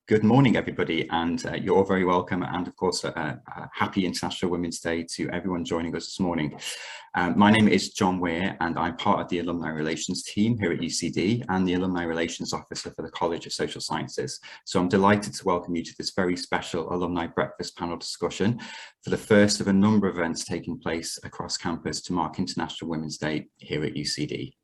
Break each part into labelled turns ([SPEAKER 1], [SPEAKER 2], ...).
[SPEAKER 1] Good morning, everybody, and you're all very welcome. And of course, happy International Women's Day to everyone joining us this morning. My name is John Weir, and I'm part of the Alumni Relations team here at UCD and the Alumni Relations Officer for the College of Social Sciences. So I'm delighted to welcome you to this very special Alumni Breakfast panel discussion for the first of a number of events taking place across campus to mark International Women's Day here at UCD.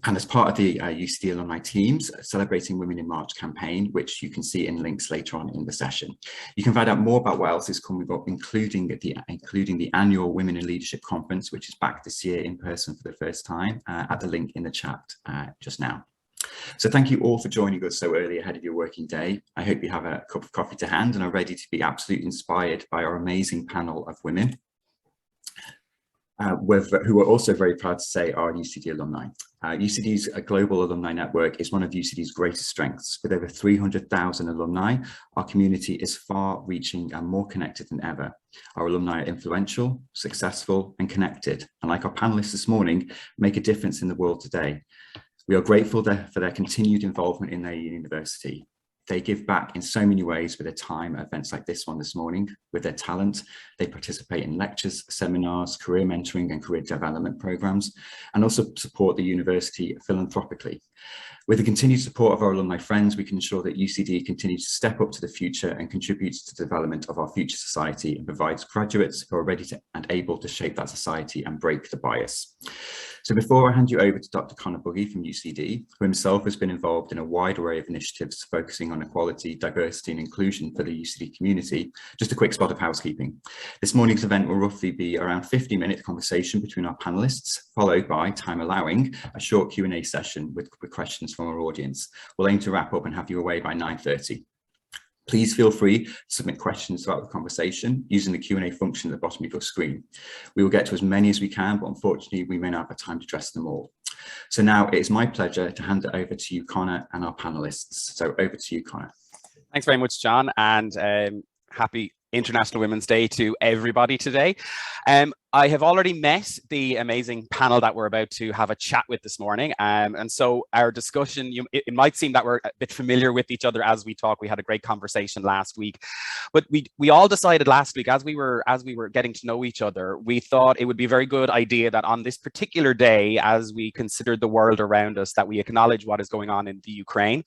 [SPEAKER 1] And as part of the UCD alumni teams Celebrating Women in March campaign, which you can see in links later on in the session. You can find out more about what else is coming up, including the annual Women in Leadership Conference, which is back this year in person for the first time, at the link in the chat just now. So thank you all for joining us so early ahead of your working day. I hope you have a cup of coffee to hand and are ready to be absolutely inspired by our amazing panel of women. Who are also very proud to say are UCD alumni. UCD's global alumni network is one of UCD's greatest strengths. With over 300,000 alumni, our community is far-reaching and more connected than ever. Our alumni are influential, successful, and connected, and like our panelists this morning, make a difference in the world today. We are grateful for their continued involvement in their university. They give back in so many ways with their time at events like this one this morning. With their talent, they participate in lectures, seminars, career mentoring and career development programs, and also support the university philanthropically. With the continued support of our alumni friends, we can ensure that UCD continues to step up to the future and contributes to the development of our future society and provides graduates who are ready to and able to shape that society and break the bias. So before I hand you over to Dr. Conor Buggy from UCD, who himself has been involved in a wide array of initiatives focusing on equality, diversity and inclusion for the UCD community, just a quick spot of housekeeping. This morning's event will roughly be around 50-minute conversation between our panellists, followed by, time allowing, a short Q&A session with questions from our audience. We'll aim to wrap up and have you away by 9:30. Please feel free to submit questions throughout the conversation using the Q&A function at the bottom of your screen. We will get to as many as we can, but unfortunately we may not have time to address them all. So now it is my pleasure to hand it over to you, Conor, and our panelists. So over to you, Conor.
[SPEAKER 2] Thanks very much, John, and happy International Women's Day to everybody today. I have already met the amazing panel that we're about to have a chat with this morning. And so our discussion, it might seem that we're a bit familiar with each other as we talk. We had a great conversation last week, but we all decided last week as we were getting to know each other, we thought it would be a very good idea that on this particular day, as we considered the world around us, that we acknowledge what is going on in the Ukraine.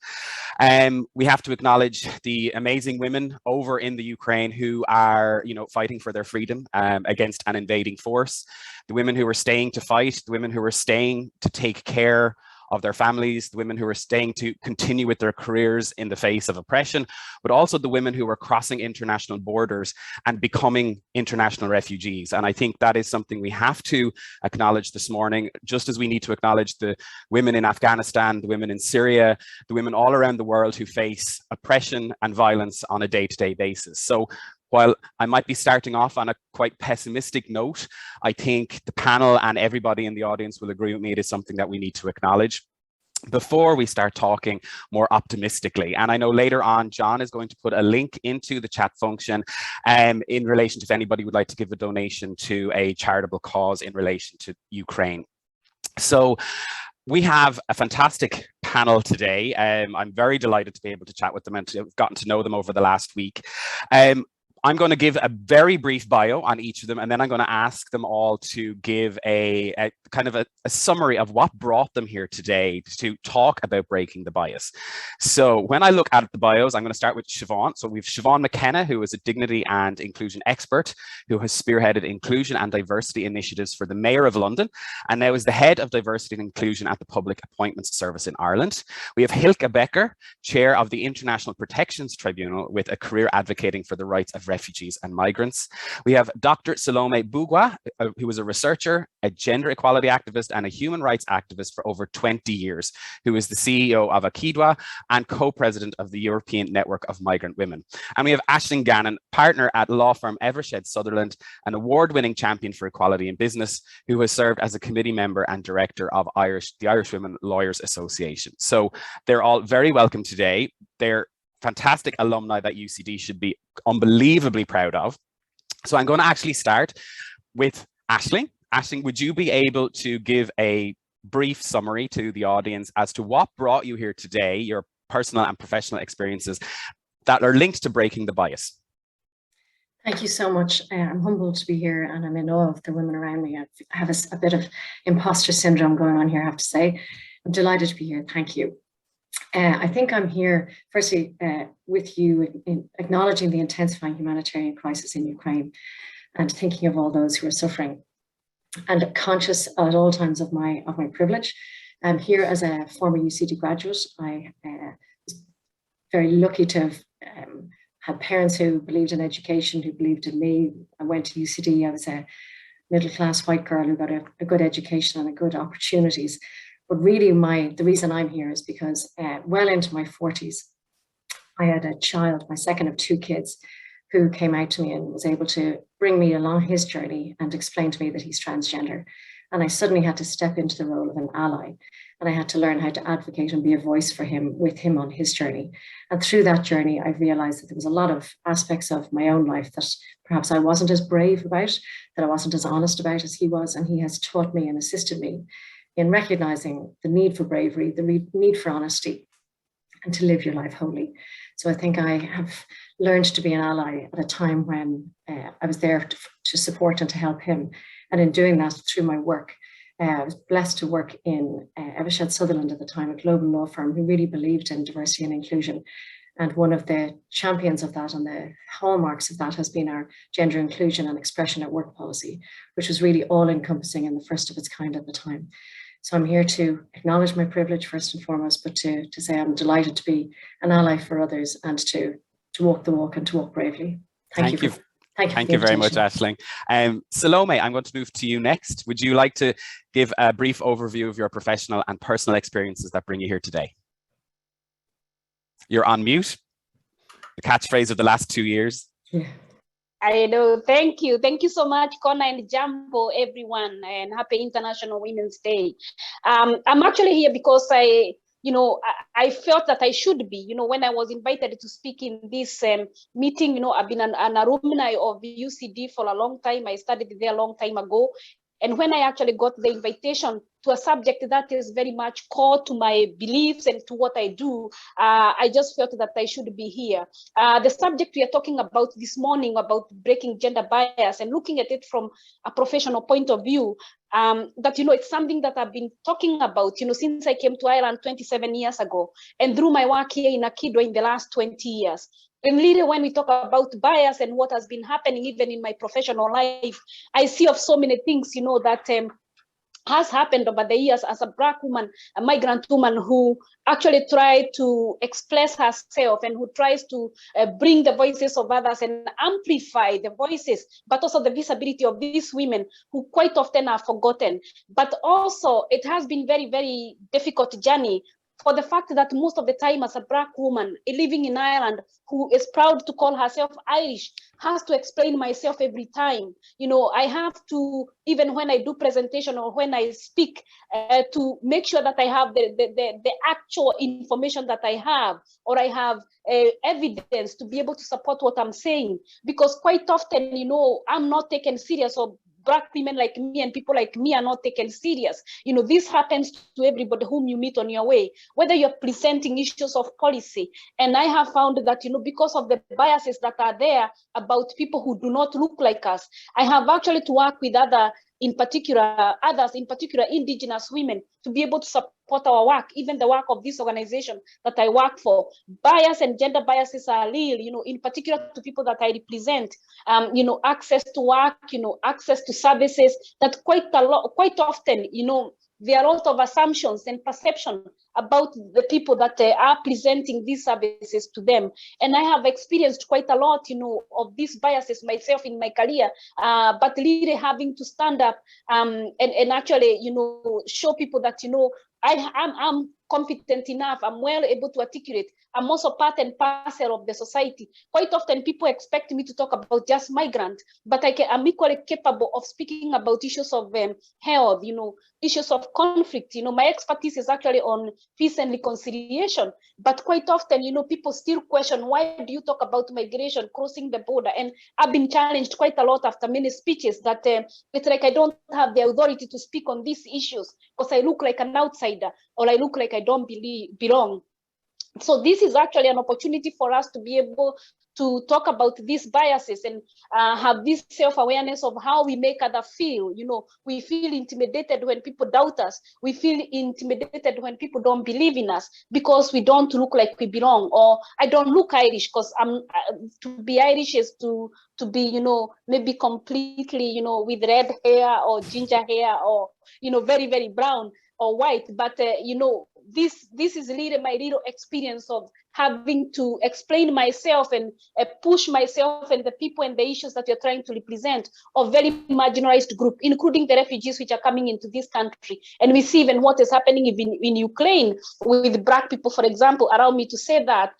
[SPEAKER 2] We have to acknowledge the amazing women over in the Ukraine who are, fighting for their freedom against an invading force, the women who are staying to fight, the women who are staying to take care of their families, the women who are staying to continue with their careers in the face of oppression, but also the women who are crossing international borders and becoming international refugees. And I think that is something we have to acknowledge this morning, just as we need to acknowledge the women in Afghanistan, the women in Syria, the women all around the world who face oppression and violence on a day-to-day basis. So while I might be starting off on a quite pessimistic note, I think the panel and everybody in the audience will agree with me it is something that we need to acknowledge before we start talking more optimistically. And I know later on, John is going to put a link into the chat function in relation to if anybody would like to give a donation to a charitable cause in relation to Ukraine. So we have a fantastic panel today. I'm very delighted to be able to chat with them and to have gotten to know them over the last week. I'm going to give a very brief bio on each of them, and then I'm going to ask them all to give a kind of a summary of what brought them here today to talk about breaking the bias. So when I look at the bios, I'm going to start with Siobhán. So we have Siobhán McKenna, who is a dignity and inclusion expert, who has spearheaded inclusion and diversity initiatives for the Mayor of London, and now is the Head of Diversity and Inclusion at the Public Appointments Service in Ireland. We have Hilkka Becker, Chair of the International Protections Tribunal, with a career advocating for the rights of refugees and migrants. We have Dr. Salome Mbugua, who is a researcher, a gender equality activist, and a human rights activist for over 20 years, who is the CEO of AkiDwA and co-president of the European Network of Migrant Women. And we have Gannon, partner at law firm Eversheds Sutherland, an award-winning champion for equality in business, who has served as a committee member and director of the Irish Women Lawyers Association. So they're all very welcome today. They're fantastic alumni that UCD should be unbelievably proud of. So I'm going to actually start with Aisling. Aisling, would you be able to give a brief summary to the audience as to what brought you here today, your personal and professional experiences that are linked to breaking the bias.
[SPEAKER 3] Thank you so much. I'm humbled to be here, and I'm in awe of the women around me. I have a bit of imposter syndrome going on here, I have to say. I'm delighted to be here. Thank you. I think I'm here, firstly, with you in acknowledging the intensifying humanitarian crisis in Ukraine and thinking of all those who are suffering, and conscious at all times of my privilege. I'm here as a former UCD graduate. I was very lucky to have had parents who believed in education, who believed in me. I went to UCD. I was a middle-class white girl who got a good education and a good opportunities. But really, the reason I'm here is because well into my 40s, I had a child, my second of two kids, who came out to me and was able to bring me along his journey and explain to me that he's transgender. And I suddenly had to step into the role of an ally. And I had to learn how to advocate and be a voice for him, with him on his journey. And through that journey, I realized that there was a lot of aspects of my own life that perhaps I wasn't as brave about, that I wasn't as honest about as he was. And he has taught me and assisted me in recognizing the need for bravery, the need for honesty, and to live your life wholly. So I think I have learned to be an ally at a time when I was there to support and to help him. And in doing that, through my work, I was blessed to work in Eversheds Sutherland at the time, a global law firm who really believed in diversity and inclusion. And one of the champions of that and the hallmarks of that has been our gender inclusion and expression at work policy, which was really all encompassing and the first of its kind at the time. So I'm here to acknowledge my privilege first and foremost, but to say I'm delighted to be an ally for others and to walk the walk and to walk bravely. Thank you.
[SPEAKER 2] Thank you very much, Aisling. Salome, I'm going to move to you next. Would you like to give a brief overview of your professional and personal experiences that bring you here today? You're on mute. The catchphrase of the last 2 years.
[SPEAKER 3] Yeah.
[SPEAKER 4] I know. Thank you. Thank you so much, Connor and Jambo, everyone, and happy International Women's Day. I'm actually here because I felt that I should be, when I was invited to speak in this meeting, I've been an alumni of UCD for a long time. I studied there a long time ago. And when I actually got the invitation to a subject that is very much core to my beliefs and to what I do, I just felt that I should be here. The subject we are talking about this morning, about breaking gender bias and looking at it from a professional point of view, that, it's something that I've been talking about, since I came to Ireland 27 years ago, and through my work here in AkiDwA in the last 20 years. And really, when we talk about bias and what has been happening, even in my professional life, I see of so many things, that has happened over the years as a Black woman, a migrant woman who actually tried to express herself and who tries to bring the voices of others and amplify the voices, but also the visibility of these women who quite often are forgotten. But also, it has been very, very difficult journey for the fact that most of the time as a Black woman living in Ireland who is proud to call herself Irish has to explain myself every time. I have to, even when I do presentation or when I speak, to make sure that I have the actual information that I have, or I have evidence to be able to support what I'm saying. Because quite often, I'm not taken serious, or Black women like me and people like me are not taken serious. This happens to everybody whom you meet on your way, whether you're presenting issues of policy. And I have found that, because of the biases that are there about people who do not look like us, I have actually to work with others, in particular Indigenous women, to be able to support our work, even the work of this organization that I work for. Bias and gender biases are real, in particular to people that I represent, access to work, access to services, that quite often, there are a lot of assumptions and perception about the people that are presenting these services to them. And I have experienced quite a lot, of these biases myself in my career, but really having to stand up and actually, show people that, I'm confident enough, I'm well able to articulate, I'm also part and parcel of the society. Quite often people expect me to talk about just migrant, but I'm equally capable of speaking about issues of health, issues of conflict. My expertise is actually on peace and reconciliation, but quite often, people still question, why do you talk about migration, crossing the border? And I've been challenged quite a lot after many speeches that it's like I don't have the authority to speak on these issues because I look like an outsider, or I look like I don't belong. So this is actually an opportunity for us to be able to talk about these biases and have this self-awareness of how we make others feel. You know, we feel intimidated when people doubt us. We feel intimidated when people don't believe in us because we don't look like we belong, or I don't look Irish because to be Irish is to be, you know, maybe completely, you know, with red hair or ginger hair or, you know, very, very brown or white. But, you know, this is really my little experience of having to explain myself and push myself and the people and the issues that you're trying to represent of very marginalized group, including the refugees which are coming into this country. And we see even what is happening even in Ukraine with Black people, for example, allow me to say that,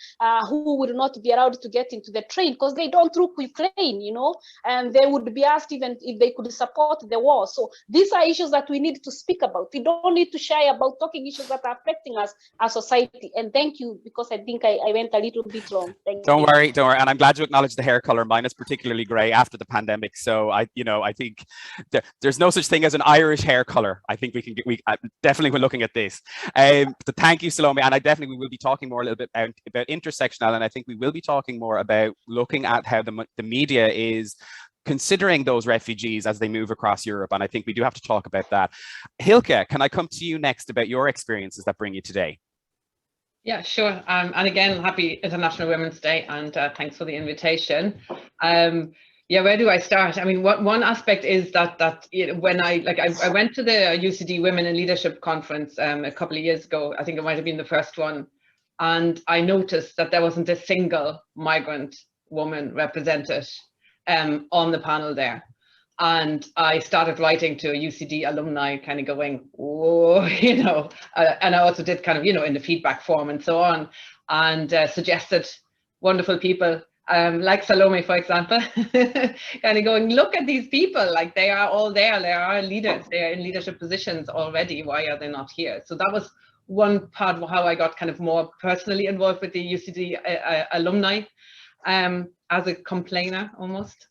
[SPEAKER 4] who would not be allowed to get into the train because they don't look Ukraine, you know, and they would be asked even if they could support the war. So these are issues that we need to speak about. We don't need to shy about talking issues that are affecting us as society. And thank you, because I think I went a little bit long.
[SPEAKER 2] Don't worry. And I'm glad you acknowledged the hair color. Mine is particularly grey after the pandemic. So I think there's no such thing as an Irish hair color. I think we definitely when looking at this. So thank you, Salome. And we will be talking more a little bit about intersectional. And I think we will be talking more about looking at how the media is considering those refugees as they move across Europe. And I think we do have to talk about that. Hilkka, can I come to you next about your experiences that bring you today?
[SPEAKER 5] Yeah, sure. And again, happy International Women's Day, and thanks for the invitation. Yeah, where do I start? I mean, one aspect is that you know, when I went to the UCD Women in Leadership Conference a couple of years ago. I think it might have been the first one, and I noticed that there wasn't a single migrant woman represented on the panel there. And I started writing to UCD alumni, kind of going, whoa, you know, and I also did kind of, you know, in the feedback form and so on, and suggested wonderful people like Salome, for example, kind of going, look at these people, like they are all there, they are leaders, they are in leadership positions already, why are they not here? So that was one part of how I got kind of more personally involved with the UCD alumni, as a complainer almost.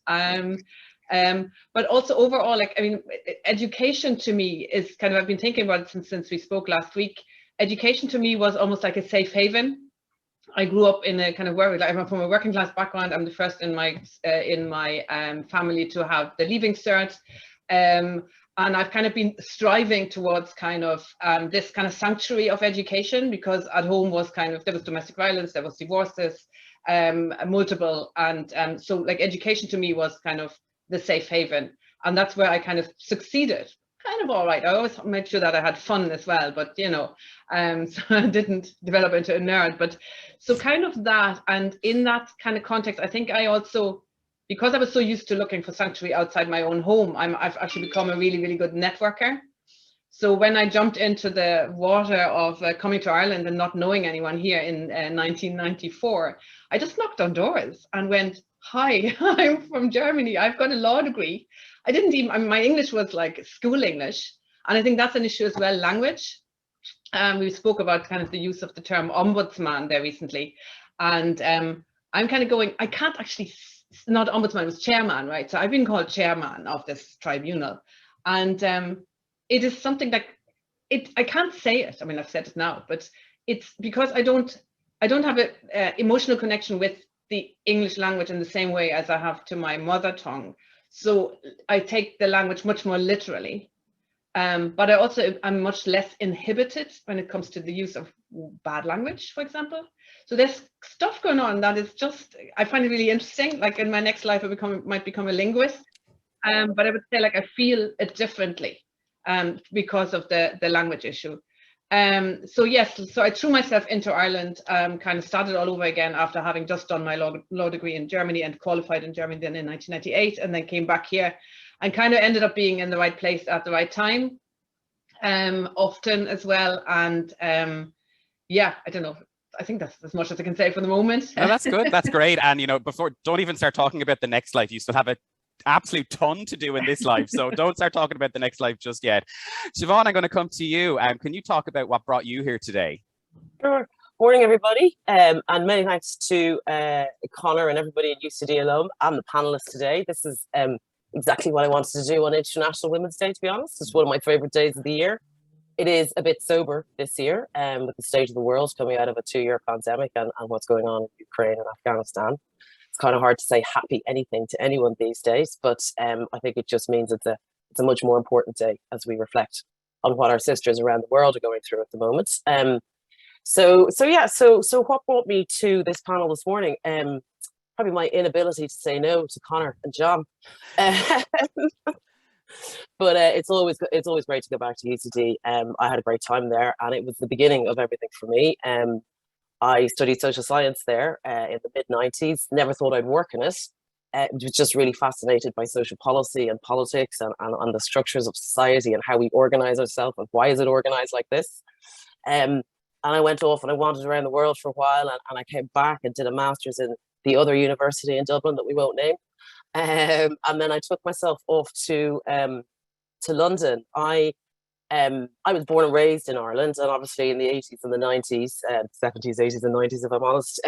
[SPEAKER 5] But also overall, like, I mean, education to me is kind of, I've been thinking about it since we spoke last week. Education to me was almost like a safe haven. I grew up in a kind of I'm from a working class background. I'm the first in my family to have the Leaving Cert. And I've kind of been striving towards kind of this kind of sanctuary of education, because at home was kind of, there was domestic violence, there was divorces, multiple. And so like education to me was kind of the safe haven, and that's where I kind of succeeded kind of all right. I always made sure that I had fun as well, but you know, so I didn't develop into a nerd, but so kind of that. And in that kind of context, I think I also, because I was so used to looking for sanctuary outside my own home, I've actually become a really, really good networker. So when I jumped into the water of coming to Ireland and not knowing anyone here in 1994, I just knocked on doors and went, hi, I'm from Germany, I've got a law degree. I didn't even, I mean, my English was like school English. And I think that's an issue as well, language. We spoke about kind of the use of the term ombudsman there recently. And I'm kind of going, I can't actually, not ombudsman, it was chairman, right? So I've been called chairman of this tribunal. And it is something that, I can't say it, I mean, I've said it now, but it's because I don't have an emotional connection with the English language in the same way as I have to my mother tongue. So I take the language much more literally, but I also am much less inhibited when it comes to the use of bad language, for example. So there's stuff going on that is just, I find it really interesting. Like in my next life, I might become a linguist, but I would say like I feel it differently because of the language issue. So yes, so I threw myself into Ireland, kind of started all over again after having just done my law degree in Germany and qualified in Germany then in 1998, and then came back here and kind of ended up being in the right place at the right time, often as well. And yeah, I don't know. I think that's as much as I can say for the moment.
[SPEAKER 2] No, that's good. That's great. And, you know, don't even start talking about the next life. You still have a absolute ton to do in this life, so don't start talking about the next life just yet. Siobhán, I'm going to come to you. Can you talk about what brought you here today?
[SPEAKER 6] Sure. Morning, everybody, and many thanks to Conor and everybody at UCD alum and the panelists today. This is exactly what I wanted to do on International Women's Day, to be honest. It's one of my favorite days of the year. It is a bit sober this year, with the state of the world coming out of a 2-year pandemic and what's going on in Ukraine and Afghanistan. It's kind of hard to say happy anything to anyone these days, but I think it just means it's a much more important day as we reflect on what our sisters around the world are going through at the moment. So what brought me to this panel this morning? Probably my inability to say no to Connor and John. But it's always great to go back to UCD. I had a great time there, and it was the beginning of everything for me. I studied social science there in the mid-90s. Never thought I'd work in it. Was just really fascinated by social policy and politics and the structures of society and how we organize ourselves and why is it organized like this. And I went off and I wandered around the world for a while, and I came back and did a master's in the other university in Dublin that we won't name. And then I took myself off to London. I was born and raised in Ireland, and obviously in the 80s and the 90s, 70s, 80s and 90s, if I'm honest,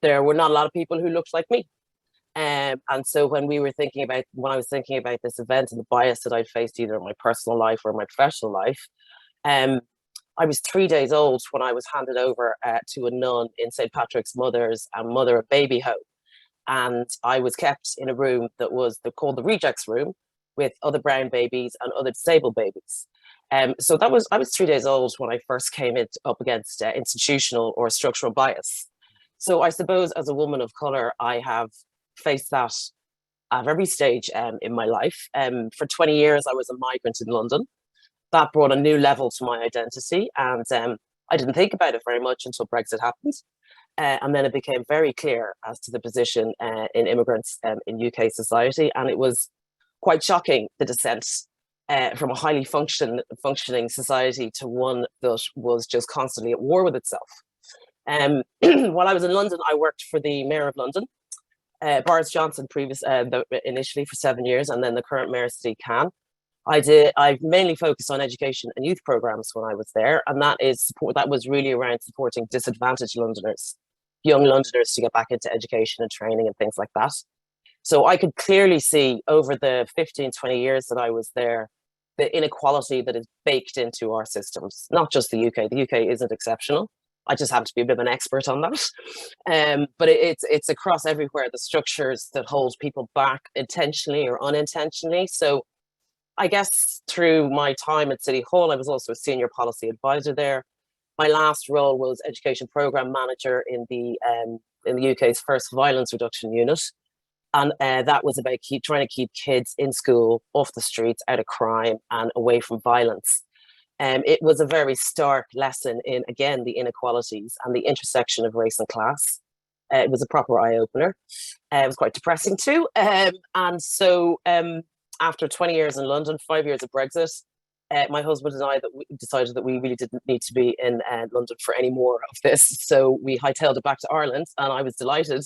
[SPEAKER 6] there were not a lot of people who looked like me. And so when I was thinking about this event and the bias that I'd faced either in my personal life or my professional life, I was 3 days old when I was handed over to a nun in St. Patrick's Mother's and Mother and Baby Home. And I was kept in a room that was called the rejects room with other brown babies and other disabled babies. So I was 3 days old when I first came up against institutional or structural bias. So I suppose as a woman of colour, I have faced that at every stage in my life. For 20 years, I was a migrant in London. That brought a new level to my identity, and I didn't think about it very much until Brexit happened. And then it became very clear as to the position in immigrants in UK society. And it was quite shocking, the descent from a highly functioning society to one that was just constantly at war with itself. While I was in London, I worked for the Mayor of London, Boris Johnson, initially for 7 years, and then the current Mayor, Sadiq Khan. I mainly focused on education and youth programs when I was there, and that was really around supporting disadvantaged Londoners, young Londoners, to get back into education and training and things like that. So I could clearly see over the 15, 20 years that I was there, the inequality that is baked into our systems, not just the UK. The UK isn't exceptional. I just happen to be a bit of an expert on that. But it's across everywhere, the structures that hold people back intentionally or unintentionally. So I guess through my time at City Hall, I was also a senior policy advisor there. My last role was education program manager in the UK's first violence reduction unit. And that was about trying to keep kids in school, off the streets, out of crime and away from violence. It was a very stark lesson in, again, the inequalities and the intersection of race and class. It was a proper eye-opener. It was quite depressing too. And so after 20 years in London, 5 years of Brexit, my husband and I decided that we really didn't need to be in London for any more of this. So we hightailed it back to Ireland, and I was delighted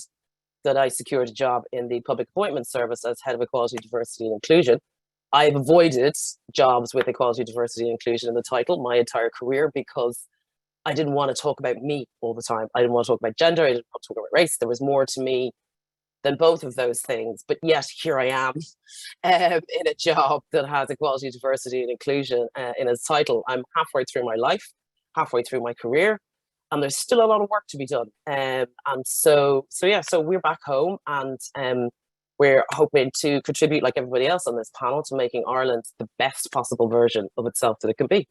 [SPEAKER 6] that I secured a job in the Public Appointments Service as Head of Equality, Diversity and Inclusion. I've avoided jobs with equality, diversity and inclusion in the title my entire career because I didn't want to talk about me all the time. I didn't want to talk about gender. I didn't want to talk about race. There was more to me than both of those things. But yet here I am in a job that has equality, diversity and inclusion in its title. I'm halfway through my life, halfway through my career, and there's still a lot of work to be done. And so we're back home, and we're hoping to contribute, like everybody else on this panel, to making Ireland the best possible version of itself that it can be.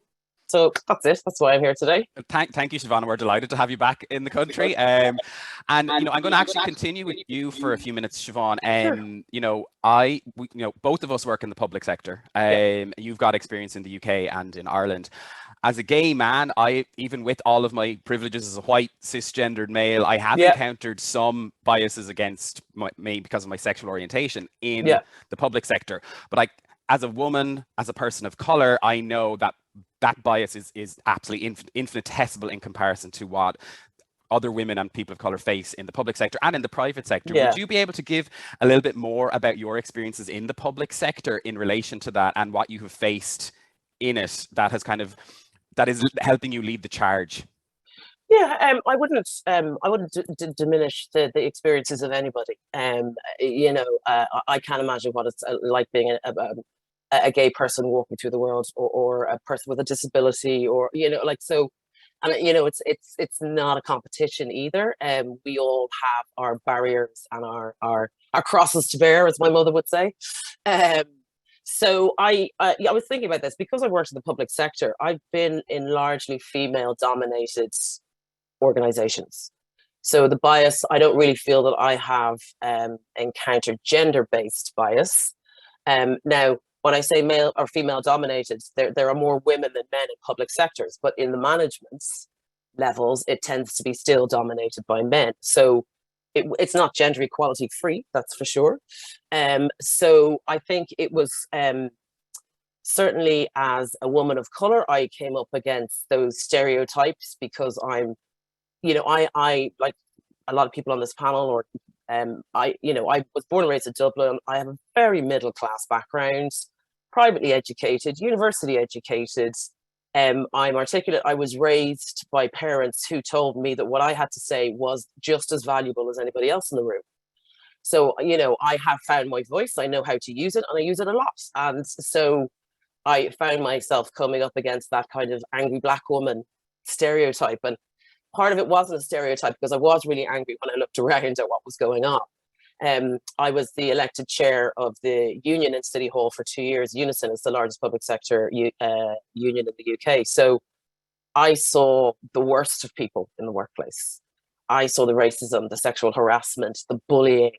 [SPEAKER 6] So that's it. That's why I'm here today.
[SPEAKER 2] Thank you, Siobhán. We're delighted to have you back in the country. And I'm going to actually continue with you for a few minutes, Siobhán.
[SPEAKER 6] Sure.
[SPEAKER 2] Both of us work in the public sector. You've got experience in the UK and in Ireland. As a gay man, even with all of my privileges as a white cisgendered male, I have encountered some biases against me because of my sexual orientation in the public sector. But as a woman, as a person of color, I know that bias is absolutely infinitesimal in comparison to what other women and people of color face in the public sector and in the private sector. Would you be able to give a little bit more about your experiences in the public sector in relation to that and what you have faced in it that is helping you lead the charge?
[SPEAKER 6] Yeah, I wouldn't diminish the experiences of anybody. I can't imagine what it's like being a gay person walking through the world, or a person with a disability, or, you know, like, so, and, you know, it's not a competition either. We all have our barriers and our crosses to bear, as my mother would say. So I was thinking about this because I worked in the public sector. I've been in largely female dominated organizations. So the bias, I don't really feel that I have encountered gender-based bias. Now, when I say male or female dominated, there are more women than men in public sectors, but in the management levels, it tends to be still dominated by men. So it's not gender equality free, that's for sure. So I think it was certainly, as a woman of color, I came up against those stereotypes because I'm, you know, I like a lot of people on this panel, or I was born and raised in Dublin. I have a very middle class background, privately educated, university educated. I'm articulate. I was raised by parents who told me that what I had to say was just as valuable as anybody else in the room. So, you know, I have found my voice. I know how to use it, and I use it a lot. And so I found myself coming up against that kind of angry Black woman stereotype. And part of it wasn't a stereotype, because I was really angry when I looked around at what was going on. I was the elected chair of the union in City Hall for 2 years. Unison is the largest public sector union in the UK. So I saw the worst of people in the workplace. I saw the racism, the sexual harassment, the bullying,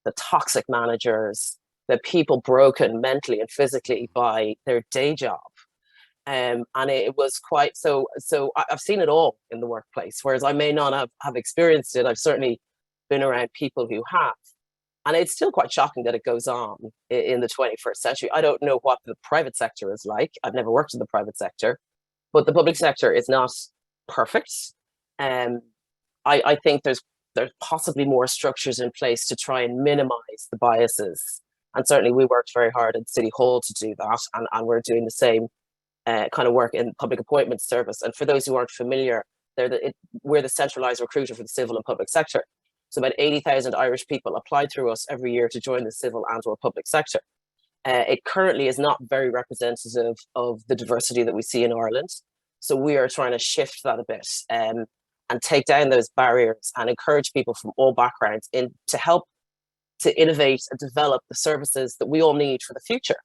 [SPEAKER 6] the toxic managers, the people broken mentally and physically by their day job. And it was quite, so I've seen it all in the workplace, whereas I may not have experienced it. I've certainly been around people who have. And it's still quite shocking that it goes on in the 21st century. I don't know what the private sector is like. I've never worked in the private sector, but the public sector is not perfect. I think there's possibly more structures in place to try and minimize the biases. And certainly we worked very hard at City Hall to do that. And we're doing the same kind of work in public appointments service. And for those who aren't familiar, we're the centralized recruiter for the civil and public sector. So about 80,000 Irish people apply through us every year to join the civil and or public sector. It currently is not very representative of the diversity that we see in Ireland. So we are trying to shift that a bit and take down those barriers and encourage people from all backgrounds to help to innovate and develop the services that we all need for the future.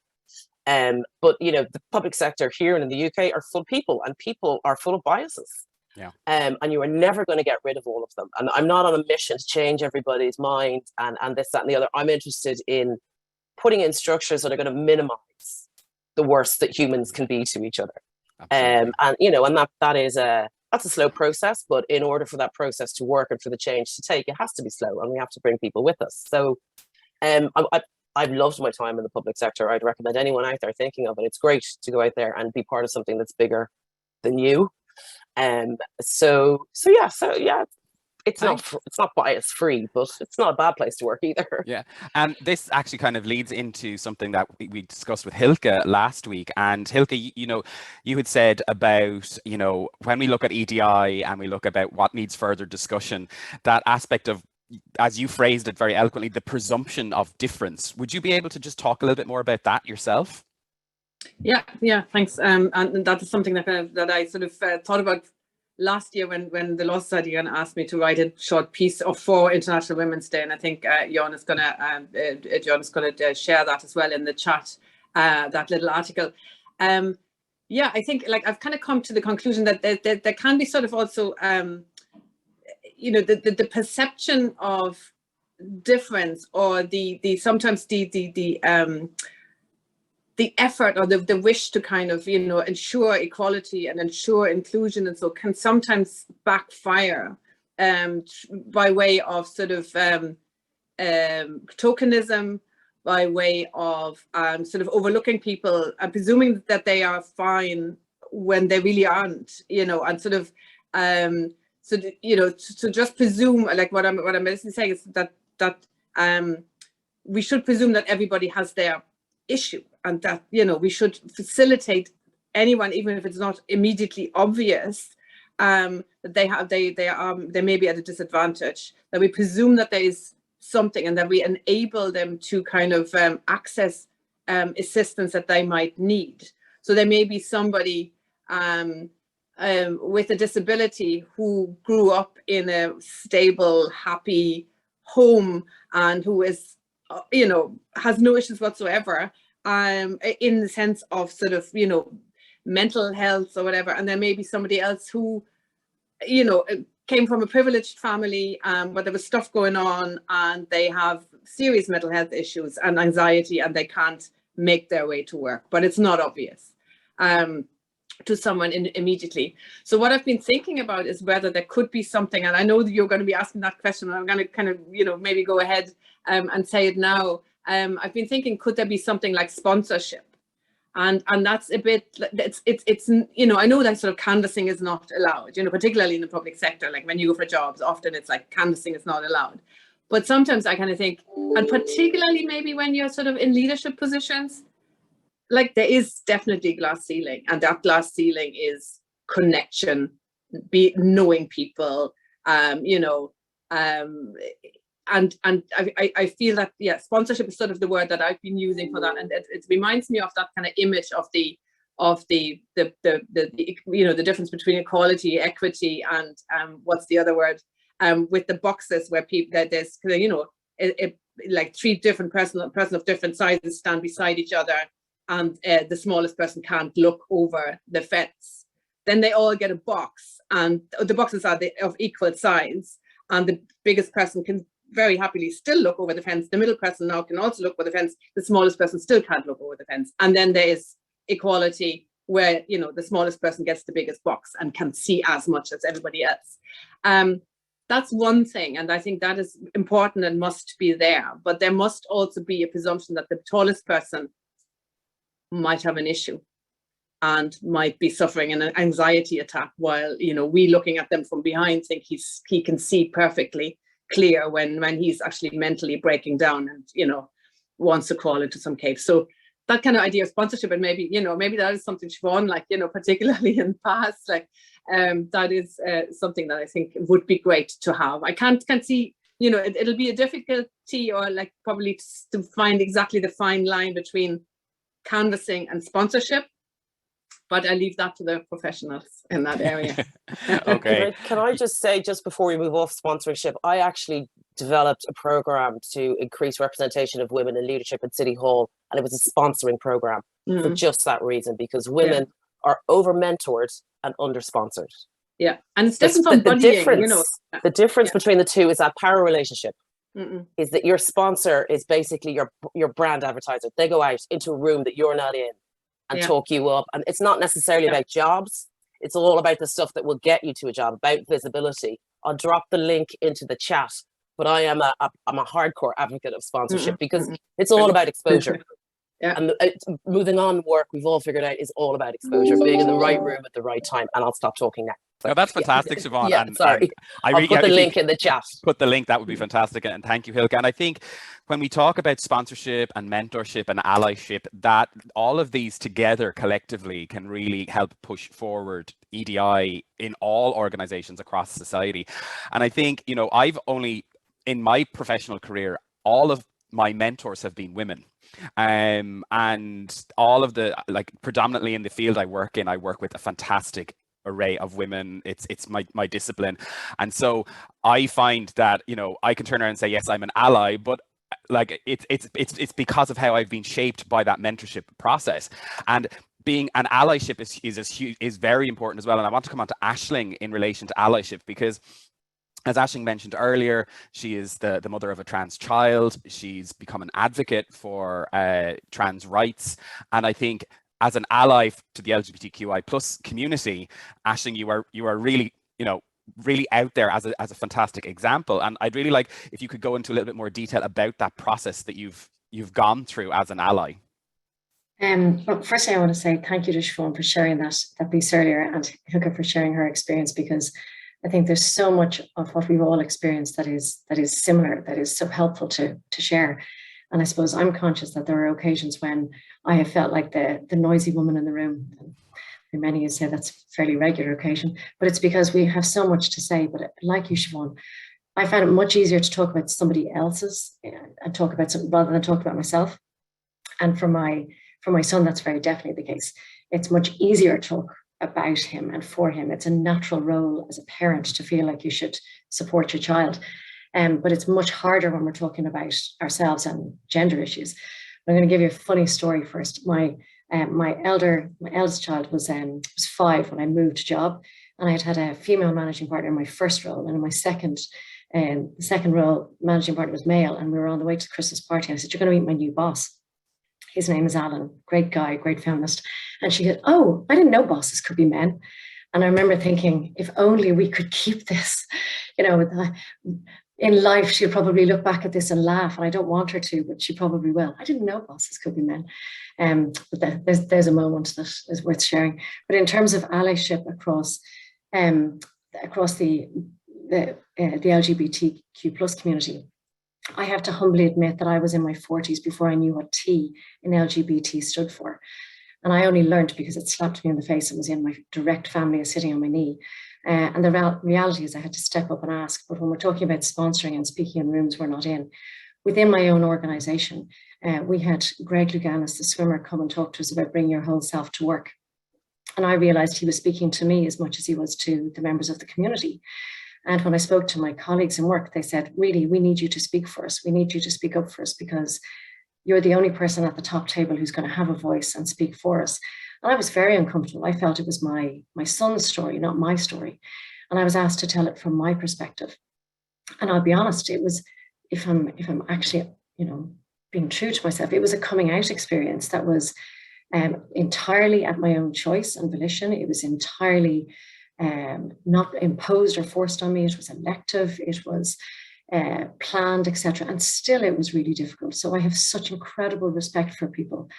[SPEAKER 6] But, you know, the public sector here and in the UK are full of people, and people are full of biases.
[SPEAKER 2] Yeah.
[SPEAKER 6] And you are never going to get rid of all of them. And I'm not on a mission to change everybody's mind and this, that, and the other. I'm interested in putting in structures that are going to minimize the worst that humans can be to each other. And, you know, and that's a slow process, but in order for that process to work and for the change to take, it has to be slow, and we have to bring people with us. So I've loved my time in the public sector. I'd recommend anyone out there thinking of it. It's great to go out there and be part of something that's bigger than you. So yeah, it's not bias free, but it's not a bad place to work either.
[SPEAKER 2] Yeah, and this actually kind of leads into something that we discussed with Hilkka last week. And Hilkka, you know, you had said about, you know, when we look at EDI and we look about what needs further discussion, that aspect of, as you phrased it very eloquently, the presumption of difference. Would you be able to just talk a little bit more about that yourself?
[SPEAKER 7] Yeah, thanks. And that is something that I sort of thought about last year when the Law Society asked me to write a short piece for International Women's Day, and I think John is going to share that as well in the chat, that little article. Yeah, I think, like, I've kind of come to the conclusion that there can be sort of also, you know, the perception of difference, or sometimes the effort or the wish to kind of, you know, ensure equality and ensure inclusion, and so can sometimes backfire by way of sort of tokenism, by way of sort of overlooking people and presuming that they are fine when they really aren't, you know, and sort of so, you know, to just presume, like what I'm basically saying is that we should presume that everybody has their issue, and that, you know, we should facilitate anyone, even if it's not immediately obvious, that they may be at a disadvantage, that we presume that there is something, and that we enable them to kind of access assistance that they might need. So there may be somebody with a disability who grew up in a stable, happy home and who is, has no issues whatsoever, in the sense of sort of, mental health or whatever. And there may be somebody else who, came from a privileged family, but there was stuff going on and they have serious mental health issues and anxiety and they can't make their way to work, but it's not obvious to someone immediately. So what I've been thinking about is whether there could be something, and I know that you're going to be asking that question, and I'm going to kind of, maybe go ahead and say it now. I've been thinking, could there be something like sponsorship? And that's a bit, it's I know that sort of canvassing is not allowed, particularly in the public sector. Like when you go for jobs, often it's like canvassing is not allowed. But sometimes I kind of think, and particularly maybe when you're sort of in leadership positions, like there is definitely glass ceiling, and that glass ceiling is connection, knowing people, and I feel that, yeah, sponsorship is sort of the word that I've been using for that, and it reminds me of that kind of image of the difference between equality, equity, and what's the other word, with the boxes where people, that there's like three different person of different sizes stand beside each other, and the smallest person can't look over the fence. Then they all get a box, and the boxes are of equal size, and the biggest person can very happily still look over the fence. The middle person now can also look over the fence. The smallest person still can't look over the fence. And then there is equality, where the smallest person gets the biggest box and can see as much as everybody else. That's one thing, and I think that is important and must be there. But there must also be a presumption that the tallest person might have an issue and might be suffering an anxiety attack, while we looking at them from behind think he can see perfectly clear when he's actually mentally breaking down and wants to crawl into some cave. So that kind of idea of sponsorship, and maybe that is something, Siobhán, like particularly in the past, like that is something that I think would be great to have. I can't see, it'll be a difficulty, or like probably to find exactly the fine line between canvassing and sponsorship, but I leave that to the professionals in that area.
[SPEAKER 2] Okay.
[SPEAKER 6] Can I just say, just before we move off sponsorship, I actually developed a program to increase representation of women in leadership at City Hall, and it was a sponsoring program for just that reason, because women are over-mentored and under-sponsored.
[SPEAKER 7] Yeah, and it's different from buddying,
[SPEAKER 6] The difference between the two is that power relationship. Is that your sponsor is basically your brand advertiser. They go out into a room that you're not in and talk you up. And it's not necessarily about jobs. It's all about the stuff that will get you to a job, about visibility. I'll drop the link into the chat, but I'm a hardcore advocate of sponsorship because it's all about exposure. And moving on work, we've all figured out, is all about exposure, being in the right room at the right time. And I'll stop talking now.
[SPEAKER 2] No, that's fantastic, Siobhán.
[SPEAKER 6] And, sorry. I'll put the link in the chat.
[SPEAKER 2] Put the link, that would be fantastic. And thank you, Hilkka. And I think when we talk about sponsorship and mentorship and allyship, that all of these together collectively can really help push forward EDI in all organizations across society. And I think, I've only, in my professional career, all of my mentors have been women. And all of the, predominantly in the field I work in, I work with a fantastic array of women. It's my discipline, and so I find that I can turn around and say, yes, I'm an ally, but it's because of how I've been shaped by that mentorship process. And being an allyship is very important as well. And I want to come on to Aisling in relation to allyship, because as Aisling mentioned earlier, she is the mother of a trans child. She's become an advocate for trans rights, and I think as an ally to the LGBTQI plus community, Aisling, you are really, really out there as a fantastic example. And I'd really like if you could go into a little bit more detail about that process that you've gone through as an ally.
[SPEAKER 3] Well, firstly, I want to say thank you to Siobhán for sharing that piece earlier, and Hilkka for sharing her experience, because I think there's so much of what we've all experienced that is similar, that is so helpful to share. And I suppose I'm conscious that there are occasions when I have felt like the noisy woman in the room. And many would say that's a fairly regular occasion, but it's because we have so much to say. But like you, Siobhán, I found it much easier to talk about somebody else's and talk about something rather than talk about myself. And for my son, that's very definitely the case. It's much easier to talk about him and for him. It's a natural role as a parent to feel like you should support your child. But it's much harder when we're talking about ourselves and gender issues. I'm going to give you a funny story first. My eldest child was 5 when I moved job, and I had a female managing partner in my first role, and in my second role, managing partner was male, and we were on the way to the Christmas party. And I said, "You're going to meet my new boss. His name is Alan, great guy, great feminist." And she said, "Oh, I didn't know bosses could be men." And I remember thinking, if only we could keep this, in life, she'll probably look back at this and laugh, and I don't want her to, but she probably will. I didn't know bosses could be men. But there's a moment that is worth sharing. But in terms of allyship across the LGBTQ plus community, I have to humbly admit that I was in my 40s before I knew what T in LGBT stood for. And I only learned because it slapped me in the face and was in my direct family sitting on my knee. And the reality is I had to step up and ask. But when we're talking about sponsoring and speaking in rooms we're not in, within my own organization, we had Greg Louganis, the swimmer, come and talk to us about bringing your whole self to work. And I realized he was speaking to me as much as he was to the members of the community. And when I spoke to my colleagues in work, they said, really, we need you to speak for us. We need you to speak up for us because you're the only person at the top table who's going to have a voice and speak for us. And I was very uncomfortable. I felt it was my son's story, not my story. And I was asked to tell it from my perspective. And I'll be honest, it was, if I'm actually, being true to myself, it was a coming out experience that was entirely at my own choice and volition. It was entirely not imposed or forced on me. It was elective. It was planned, etc. And still it was really difficult. So I have such incredible respect for people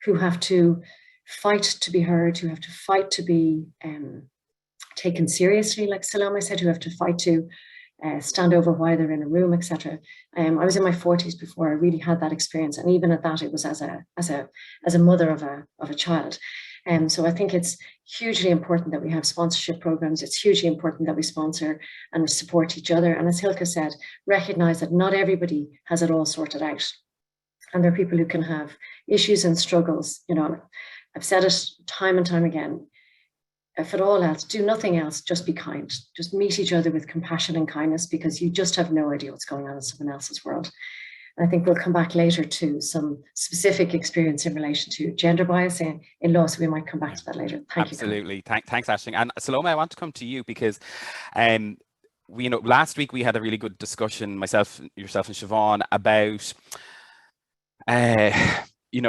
[SPEAKER 3] who have to fight to be heard, who have to fight to be taken seriously, like Salome said, who have to fight to stand over why they're in a room, etc. I was in my 40s before I really had that experience, and even at that, it was as a mother of a child. So I think it's hugely important that we have sponsorship programs. It's hugely important that we sponsor and support each other. And as Hilkka said, recognize that not everybody has it all sorted out. And there are people who can have issues and struggles. I've said it time and time again. If at all else, do nothing else, just be kind. Just meet each other with compassion and kindness, because you just have no idea what's going on in someone else's world. I think we'll come back later to some specific experience in relation to gender bias in law, so we might come back to that later. Thank you.
[SPEAKER 2] Absolutely. Thanks, Aisling. And Salome, I want to come to you because last week we had a really good discussion, yourself and Siobhán, about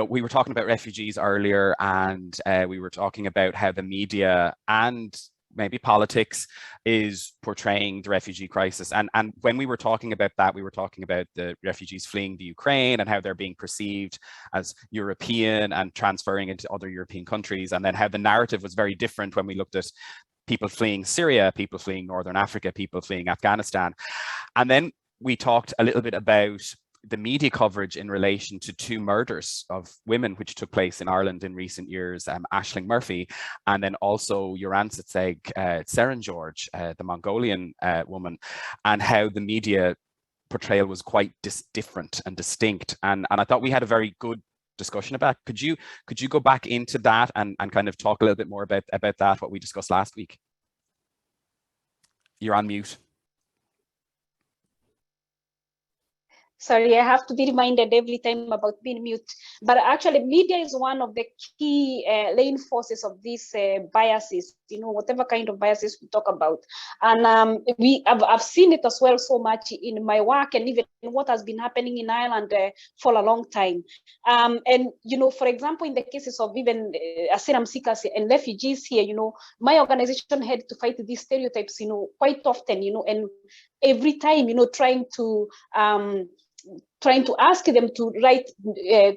[SPEAKER 2] we were talking about refugees earlier, and we were talking about how the media and maybe politics is portraying the refugee crisis. And when we were talking about that, we were talking about the refugees fleeing the Ukraine and how they're being perceived as European and transferring into other European countries. And then how the narrative was very different when we looked at people fleeing Syria, people fleeing Northern Africa, people fleeing Afghanistan. And then we talked a little bit about the media coverage in relation to 2 murders of women which took place in Ireland in recent years, Aisling Murphy, and then also Yoransetseg Serengeorge, the Mongolian woman, and how the media portrayal was quite different and distinct. And I thought we had a very good discussion about. Could you go back into that and kind of talk a little bit more about that, what we discussed last week? You're on mute.
[SPEAKER 4] Sorry, I have to be reminded every time about being mute. But actually, media is one of the key reinforcers of these biases, whatever kind of biases we talk about. And I've seen it as well so much in my work, and even what has been happening in Ireland for a long time. And, for example, in the cases of even asylum seekers and refugees here, my organization had to fight these stereotypes, quite often, and every time, trying to ask them to write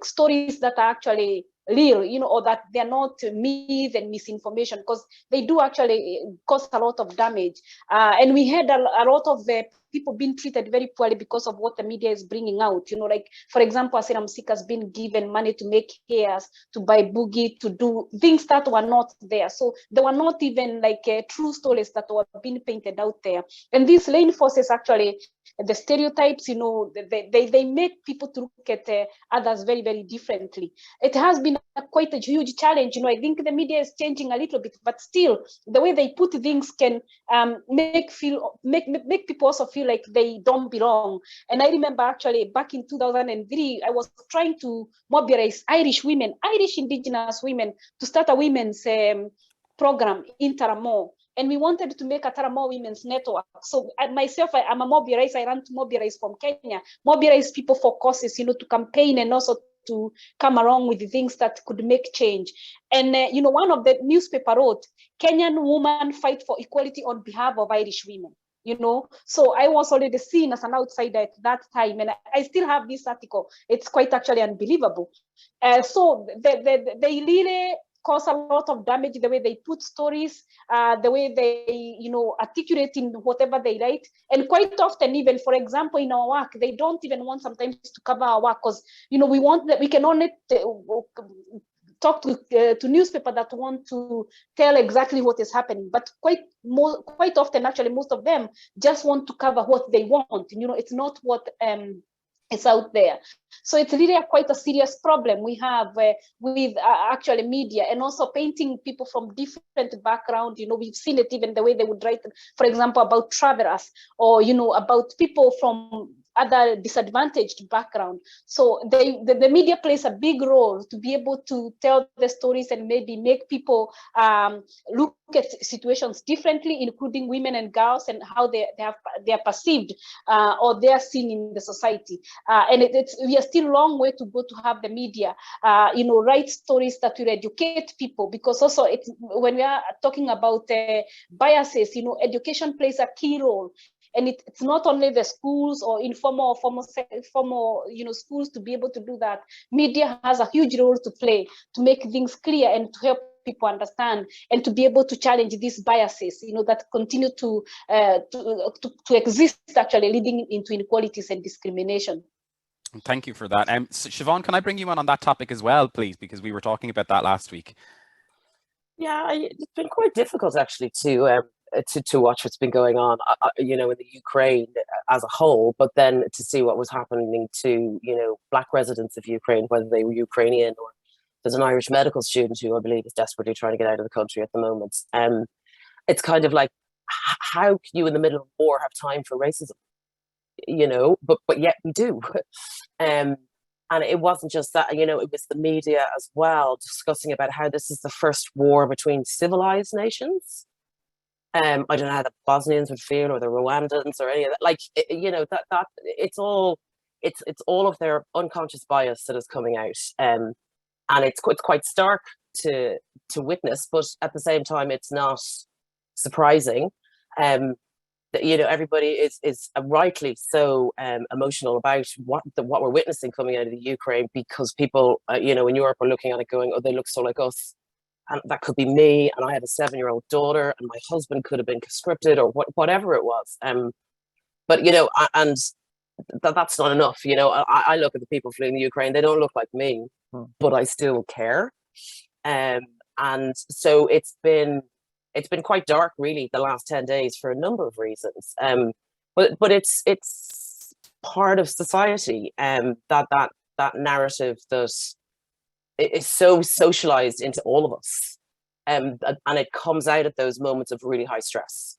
[SPEAKER 4] stories that are actually real, or that they're not myth and misinformation, because they do actually cause a lot of damage. And we had a lot of people being treated very poorly because of what the media is bringing out. Like, for example, asylum seekers being given money to make hairs, to buy boogie, to do things that were not there. So there were not even true stories that were being painted out there. And this reinforces actually the stereotypes, you know, they make people to look at others very, very differently. It has been quite a huge challenge. You know, I think the media is changing a little bit, but still the way they put things can make people also feel like they don't belong. And I remember actually back in 2003, I was trying to mobilize Irish women, Irish Indigenous women, to start a women's program in Taramo. And we wanted to make a Taramo Women's Network. So myself, I'm a mobilizer. I ran to mobilize from Kenya, mobilize people for causes, you know, to campaign and also to come along with the things that could make change. And, you know, one of the newspaper wrote, Kenyan woman fight for equality on behalf of Irish women. You know, so I was already seen as an outsider at that time, and I still have this article. It's quite actually unbelievable. So they really cause a lot of damage, the way they put stories, the way they, you know, articulate in whatever they write. And quite often, even, for example, in our work, they don't even want sometimes to cover our work because, you know, we want that we can only talk to newspaper that want to tell exactly what is happening, but quite often, actually, most of them just want to cover what they want. You know, it's not what is out there. So it's really quite a serious problem we have with actually media, and also painting people from different background. You know, we've seen it even the way they would write, for example, about travelers, or, you know, about people from other disadvantaged background. So the media plays a big role to be able to tell the stories and maybe make people look at situations differently, including women and girls, and how they are perceived or they are seen in the society. And we are still a long way to go to have the media, you know, write stories that will educate people, because also it's, when we are talking about biases, you know, education plays a key role. And it's not only the schools or informal or formal, you know, schools to be able to do that. Media has a huge role to play to make things clear and to help people understand and to be able to challenge these biases, you know, that continue to exist, actually leading into inequalities and discrimination.
[SPEAKER 2] Thank you for that. So Siobhán, can I bring you on that topic as well, please? Because we were talking about that last week.
[SPEAKER 6] Yeah, it's been quite difficult actually to watch what's been going on, you know, in the Ukraine as a whole, but then to see what was happening to, you know, Black residents of Ukraine, whether they were Ukrainian, or there's an Irish medical student who I believe is desperately trying to get out of the country at the moment. It's kind of like, how can you in the middle of war have time for racism? You know, but yet we do. And it wasn't just that, you know, it was the media as well, discussing about how this is the first war between civilized nations. I don't know how the Bosnians would feel, or the Rwandans, or any of that. Like, you know, that it's all of their unconscious bias that is coming out, and it's quite stark to witness. But at the same time, it's not surprising. That, you know, everybody is rightly so emotional about what we're witnessing coming out of the Ukraine, because people, you know, in Europe are looking at it going, oh, they look so like us. And that could be me, and I have a 7-year-old daughter, and my husband could have been conscripted, or whatever it was. But you know, and that's not enough. You know, I look at the people fleeing the Ukraine; they don't look like me, but I still care. And so it's been quite dark, really, the last 10 days for a number of reasons. But it's part of society, that narrative that is so socialized into all of us, and it comes out at those moments of really high stress.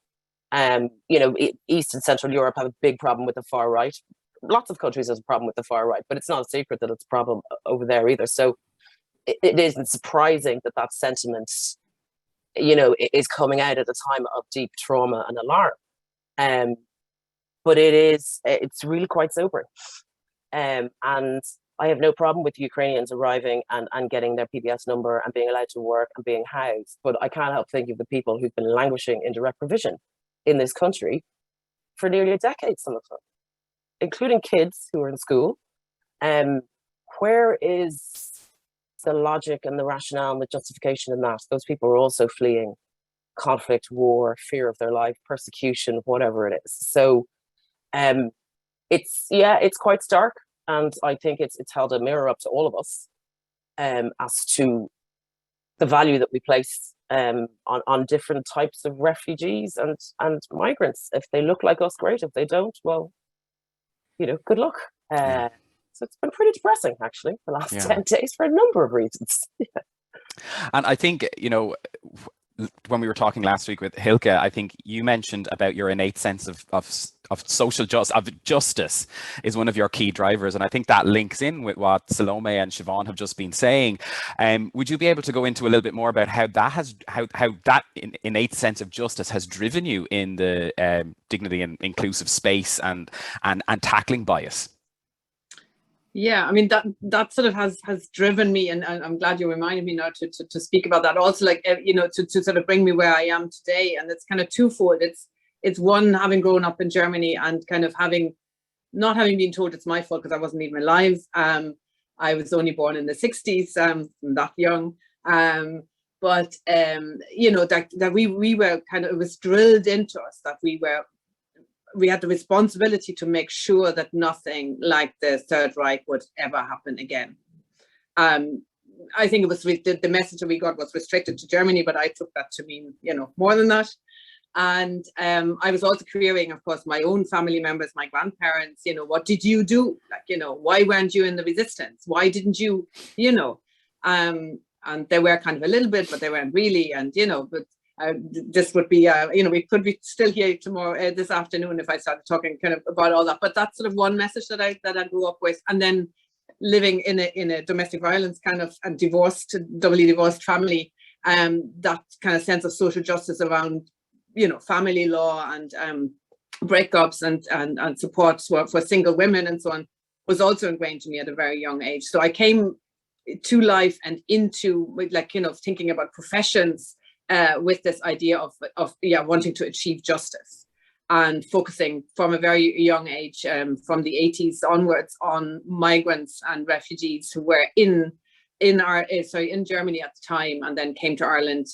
[SPEAKER 6] You know, East and Central Europe have a big problem with the far right. Lots of countries have a problem with the far right, but it's not a secret that it's a problem over there either. So it isn't surprising that sentiment, you know, is coming out at a time of deep trauma and alarm. But it's really quite sobering. And I have no problem with Ukrainians arriving and getting their PBS number and being allowed to work and being housed. But I can't help thinking of the people who've been languishing in direct provision in this country for nearly a decade, some of them, including kids who are in school. Where is the logic and the rationale and the justification in that? Those people are also fleeing conflict, war, fear of their life, persecution, whatever it is. So it's quite stark. And I think it's held a mirror up to all of us as to the value that we place on different types of refugees and migrants. If they look like us, great. If they don't, well, good luck. So it's been pretty depressing, actually, the last 10 days for a number of reasons.
[SPEAKER 2] And I think, when we were talking last week with Hilkka, I think you mentioned about your innate sense of social justice is one of your key drivers. And I think that links in with what Salome and Siobhán have just been saying. Would you be able to go into a little bit more about how that innate sense of justice has driven you in the dignity and inclusive space and tackling bias?
[SPEAKER 7] Yeah, I mean, that sort of has driven me, and I'm glad you reminded me now to speak about that. Also, like, to sort of bring me where I am today, and it's kind of twofold. It's one, having grown up in Germany and kind of not having been told it's my fault because I wasn't even alive. I was only born in the 60s, I'm that young. But that we were kind of, it was drilled into us that we had the responsibility to make sure that nothing like the Third Reich would ever happen again. I think it was the message that we got was restricted to Germany, but I took that to mean, more than that. And I was also querying, of course, my own family members, my grandparents, what did you do? Like, why weren't you in the resistance? Why didn't you, and they were kind of a little bit, but they weren't really. And, but this would be, we could be still here tomorrow, this afternoon, if I started talking kind of about all that. But that's sort of one message that I grew up with. And then living in a domestic violence kind of and doubly divorced family, that kind of sense of social justice around, family law and breakups and support for single women and so on was also ingrained to me at a very young age. So I came to life and into thinking about professions with this idea of wanting to achieve justice and focusing from a very young age, from the 80s onwards, on migrants and refugees who were in Germany at the time, and then came to Ireland,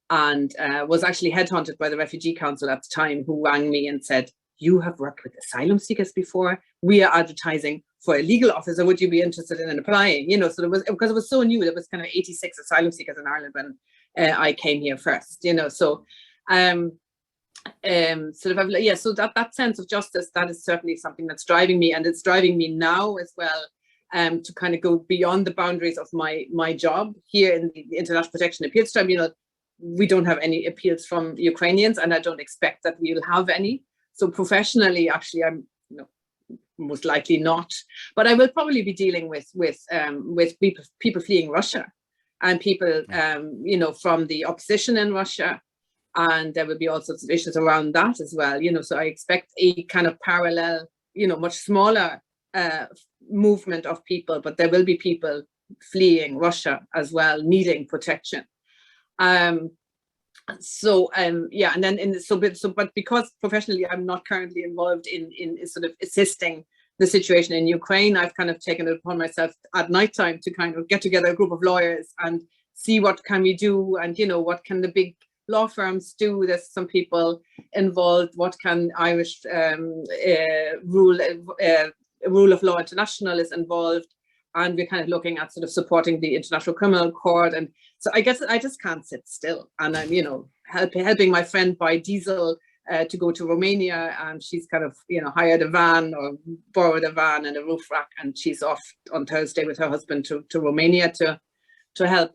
[SPEAKER 7] and was actually headhunted by the Refugee Council at the time, who rang me and said, "You have worked with asylum seekers before. We are advertising for a legal officer. Would you be interested in applying?" So there was, because it was so new, there was kind of 86 asylum seekers in Ireland when I came here first, so so that sense of justice, that is certainly something that's driving me, and it's driving me now as well, to kind of go beyond the boundaries of my job here in the International Protection Appeals Tribunal. We don't have any appeals from Ukrainians, and I don't expect that we'll have any. So professionally, actually, I'm most likely not, but I will probably be dealing with people fleeing Russia. And people, from the opposition in Russia, and there will be all sorts of issues around that as well. So I expect a kind of parallel, much smaller movement of people, but there will be people fleeing Russia as well, needing protection. And then but because professionally I'm not currently involved in sort of assisting the situation in Ukraine, I've kind of taken it upon myself at nighttime to kind of get together a group of lawyers and see what can we do, and what can the big law firms do. There's some people involved. What can Irish Rule of Law International is involved, and we're kind of looking at sort of supporting the International Criminal Court. And so I guess I just can't sit still, and I'm helping my friend buy diesel to go to Romania, and she's kind of hired a van or borrowed a van and a roof rack, and she's off on Thursday with her husband to Romania to help.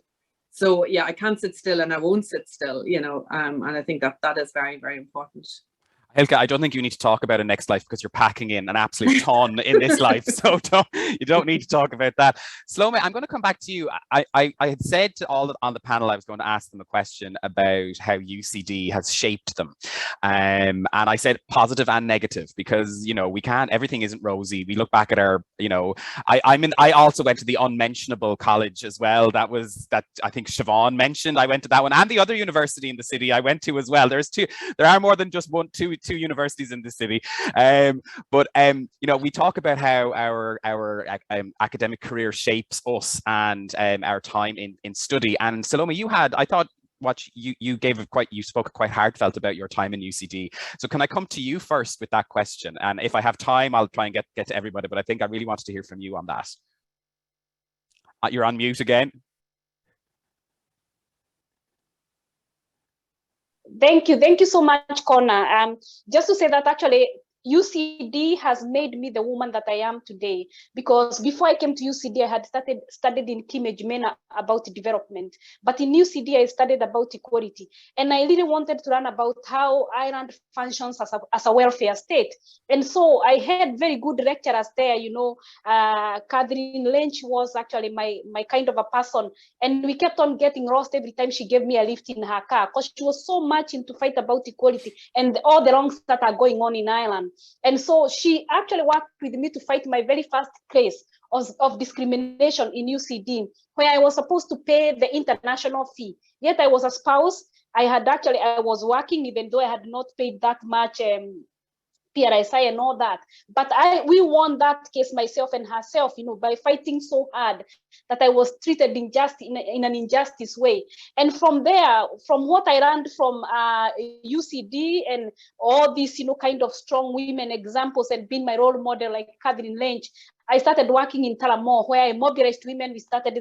[SPEAKER 7] So yeah, I can't sit still, and I won't sit still, and I think that is very, very important.
[SPEAKER 2] Hilkka, I don't think you need to talk about a next life because you're packing in an absolute ton in this life. So you don't need to talk about that. Salome, I'm going to come back to you. I had said to all on the panel, I was going to ask them a question about how UCD has shaped them. And I said positive and negative, because, we can't, everything isn't rosy. We look back at our, I also went to the unmentionable college as well. That I think Siobhán mentioned. I went to that one, and the other university in the city I went to as well. There are more than just two universities in the city, but we talk about how our academic career shapes us and our time in study. And Salome, I thought what you spoke quite heartfelt about your time in UCD. So can I come to you first with that question? And if I have time, I'll try and get to everybody, but I think I really wanted to hear from you on that. You're on mute again.
[SPEAKER 4] Thank you so much, Connor. Just to say that actually UCD has made me the woman that I am today, because before I came to UCD, I had studied in Kimage Mena about development, but in UCD, I studied about equality. And I really wanted to learn about how Ireland functions as a welfare state. And so I had very good lecturers there, you know. Catherine Lynch was actually my kind of a person. And we kept on getting lost every time she gave me a lift in her car, because she was so much into fight about equality and all the wrongs that are going on in Ireland. And so she actually worked with me to fight my very first case of discrimination in UCD, where I was supposed to pay the international fee. Yet I was a spouse. I was working, even though I had not paid that much PRSI and all that. But we won that case, myself and herself, you know, by fighting so hard that I was treated in an injustice way. And from there, from what I learned from UCD and all these, you know, kind of strong women examples and being my role model like Catherine Lynch, I started working in Tullamore, where I mobilized women. We started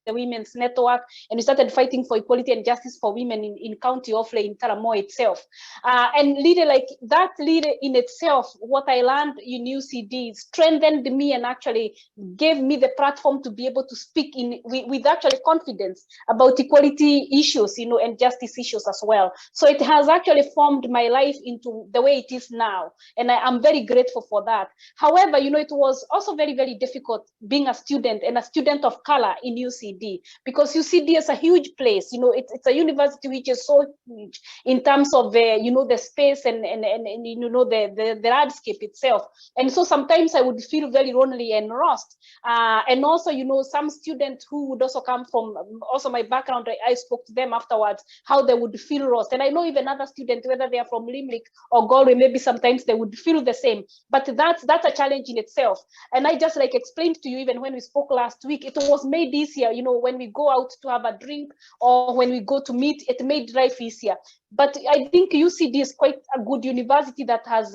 [SPEAKER 4] the Women's Network, and we started fighting for equality and justice for women in County Offaly, in Tullamore itself. And really, like that leader in itself, what I learned in UCD strengthened me and actually gave me the platform to be able to speak with actually confidence about equality issues, you know, and justice issues as well. So it has actually formed my life into the way it is now, and I'm very grateful for that. However, you know, it was also very, very difficult being a student and a student of color in UCD, because UCD is a huge place. You know, it's a university which is so huge in terms of you know, the space and you know, the landscape itself. And so sometimes I would feel very lonely and lost. And also, you know, some students who would also come from also my background, I spoke to them afterwards how they would feel lost. And I know even other students, whether they are from Limerick or Galway, maybe sometimes they would feel the same. But that's a challenge in itself. And I just like explained to you, even when we spoke last week, it was made easier, you know, when we go out to have a drink or when we go to meet, it made life easier. But I think UCD is quite a good university that has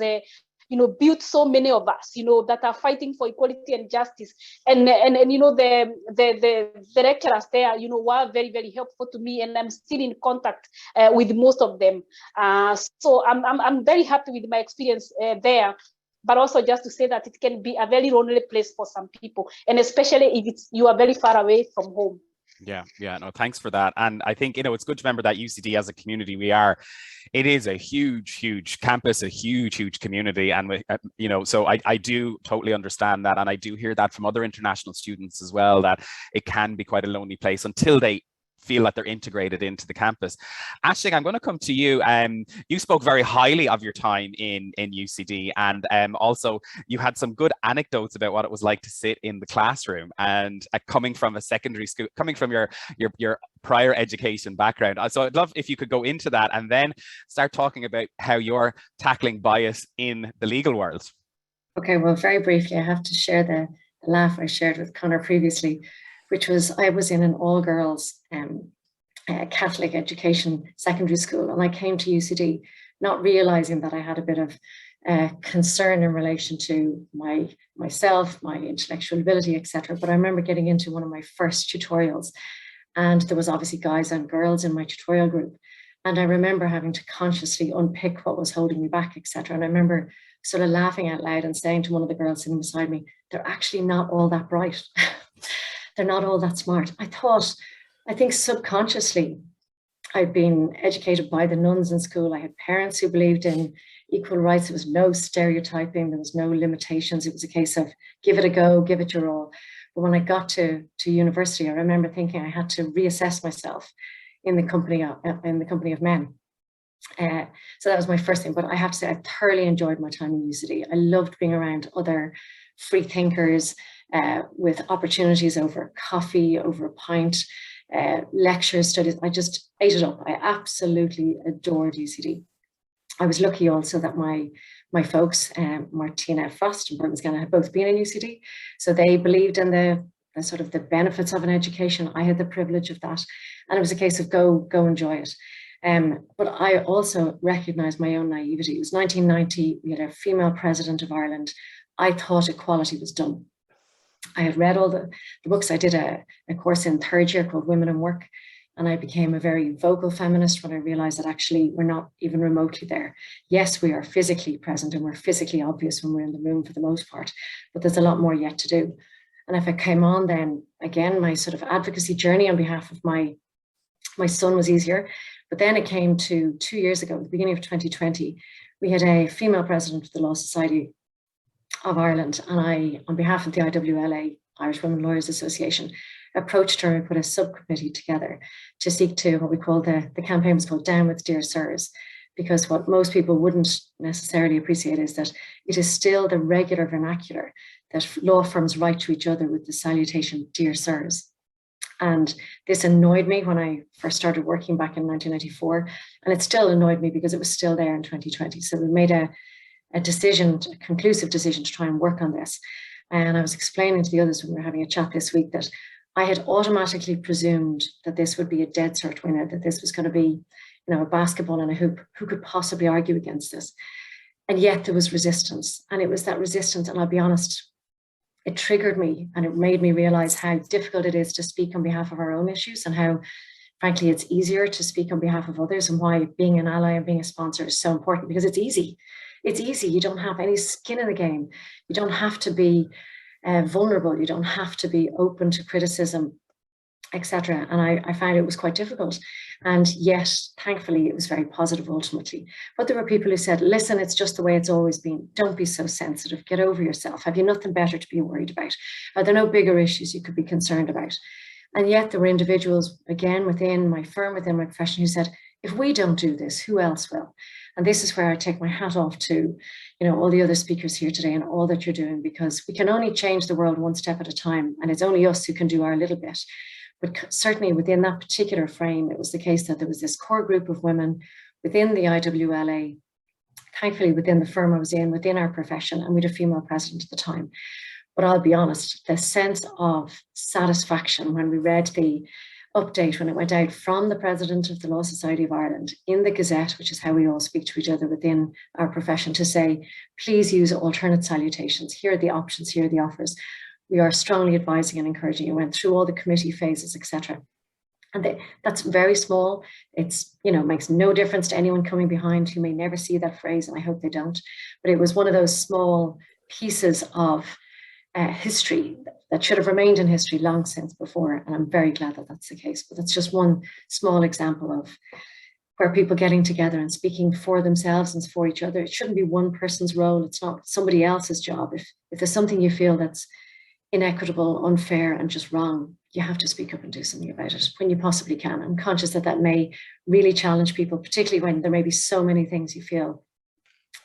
[SPEAKER 4] you know, built so many of us, you know, that are fighting for equality and justice. And you know, the lecturers there, you know, were very, very helpful to me, and I'm still in contact with most of them. So I'm very happy with my experience there. But also just to say that it can be a very lonely place for some people, and especially if you are very far away from home.
[SPEAKER 2] Yeah, no, thanks for that. And I think, you know, it's good to remember that UCD as a community, it is a huge campus, a huge community. And, you know, so I do totally understand that. And I do hear that from other international students as well, that it can be quite a lonely place until they feel that they're integrated into the campus. Aisling, I'm going to come to you. You spoke very highly of your time in UCD, and also you had some good anecdotes about what it was like to sit in the classroom, and coming from a secondary school, coming from your prior education background. So I'd love if you could go into that and then start talking about how you're tackling bias in the legal world.
[SPEAKER 3] Okay, well, very briefly, I have to share the laugh I shared with Conor previously, which was I was in an all-girls Catholic education secondary school, and I came to UCD not realizing that I had a bit of concern in relation to myself, my intellectual ability, etc. But I remember getting into one of my first tutorials, and there was obviously guys and girls in my tutorial group, and I remember having to consciously unpick what was holding me back, etc. And I remember sort of laughing out loud and saying to one of the girls sitting beside me, "They're actually not all that bright." They're not all that smart. I think subconsciously, I'd been educated by the nuns in school. I had parents who believed in equal rights. There was no stereotyping. There was no limitations. It was a case of give it a go, give it your all. But when I got to university, I remember thinking I had to reassess myself in the company of men. So that was my first thing. But I have to say, I thoroughly enjoyed my time in UCD. I loved being around other free thinkers, with opportunities over coffee, over a pint, lectures, studies. I just ate it up. I absolutely adored UCD. I was lucky also that my folks, Martina Frost and Burton's Gannon, had both been in UCD. So they believed in the sort of the benefits of an education. I had the privilege of that. And it was a case of go enjoy it. But I also recognized my own naivety. It was 1990, we had a female president of Ireland. I thought equality was done. I had read all the books. I did a course in third year called Women in Work. And I became a very vocal feminist when I realized that actually we're not even remotely there. Yes, we are physically present and we're physically obvious when we're in the room for the most part, but there's a lot more yet to do. And if I came on then, again, my sort of advocacy journey on behalf of my son was easier. But then it came to 2 years ago, at the beginning of 2020, we had a female president of the Law Society of Ireland. And I, on behalf of the IWLA, Irish Women Lawyers Association, approached her and put a subcommittee together to seek to, what we call the campaign was called Down with Dear Sirs, because what most people wouldn't necessarily appreciate is that it is still the regular vernacular that law firms write to each other with the salutation, Dear Sirs. And this annoyed me when I first started working back in 1994, and it still annoyed me because it was still there in 2020. So we made a decision, a conclusive decision to try and work on this. And I was explaining to the others when we were having a chat this week that I had automatically presumed that this would be a dead cert winner, that this was going to be, a basketball and a hoop. Who could possibly argue against this? And yet there was resistance. And it was that resistance, and I'll be honest, it triggered me and it made me realize how difficult it is to speak on behalf of our own issues and how, frankly, it's easier to speak on behalf of others, and why being an ally and being a sponsor is so important, because it's easy. It's easy. You don't have any skin in the game. You don't have to be vulnerable. You don't have to be open to criticism, etc. And I found it was quite difficult. And yet, thankfully, it was very positive ultimately. But there were people who said, listen, it's just the way it's always been. Don't be so sensitive. Get over yourself. Have you nothing better to be worried about? Are there no bigger issues you could be concerned about? And yet there were individuals, again, within my firm, within my profession, who said, if we don't do this, who else will? And this is where I take my hat off to, all the other speakers here today and all that you're doing, because we can only change the world one step at a time. And it's only us who can do our little bit. But certainly within that particular frame, it was the case that there was this core group of women within the IWLA, thankfully within the firm I was in, within our profession, and we had a female president at the time. But I'll be honest, the sense of satisfaction when we read the update, when it went out from the president of the Law Society of Ireland in the Gazette, which is how we all speak to each other within our profession, to say, please use alternate salutations. Here are the options, here are the offers. We are strongly advising and encouraging. It went through all the committee phases, etc. And that's very small. It's, makes no difference to anyone coming behind who may never see that phrase, and I hope they don't. But it was one of those small pieces of history that should have remained in history long since before, and I'm very glad that that's the case. But that's just one small example of where people getting together and speaking for themselves and for each other. It shouldn't be one person's role. It's not somebody else's job. If there's something you feel that's inequitable, unfair, and just wrong, you have to speak up and do something about it when you possibly can. I'm conscious that may really challenge people, particularly when there may be so many things you feel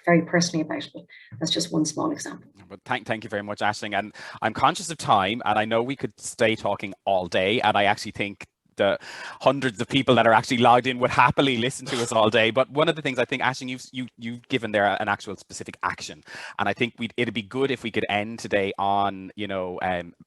[SPEAKER 3] very personally about it, but that's just one small example.
[SPEAKER 2] But thank you very much, Aisling. And I'm conscious of time, and I know we could stay talking all day, and I actually think the hundreds of people that are actually logged in would happily listen to us all day. But one of the things I think, Aisling, you've given there an actual specific action, and I think it'd be good if we could end today on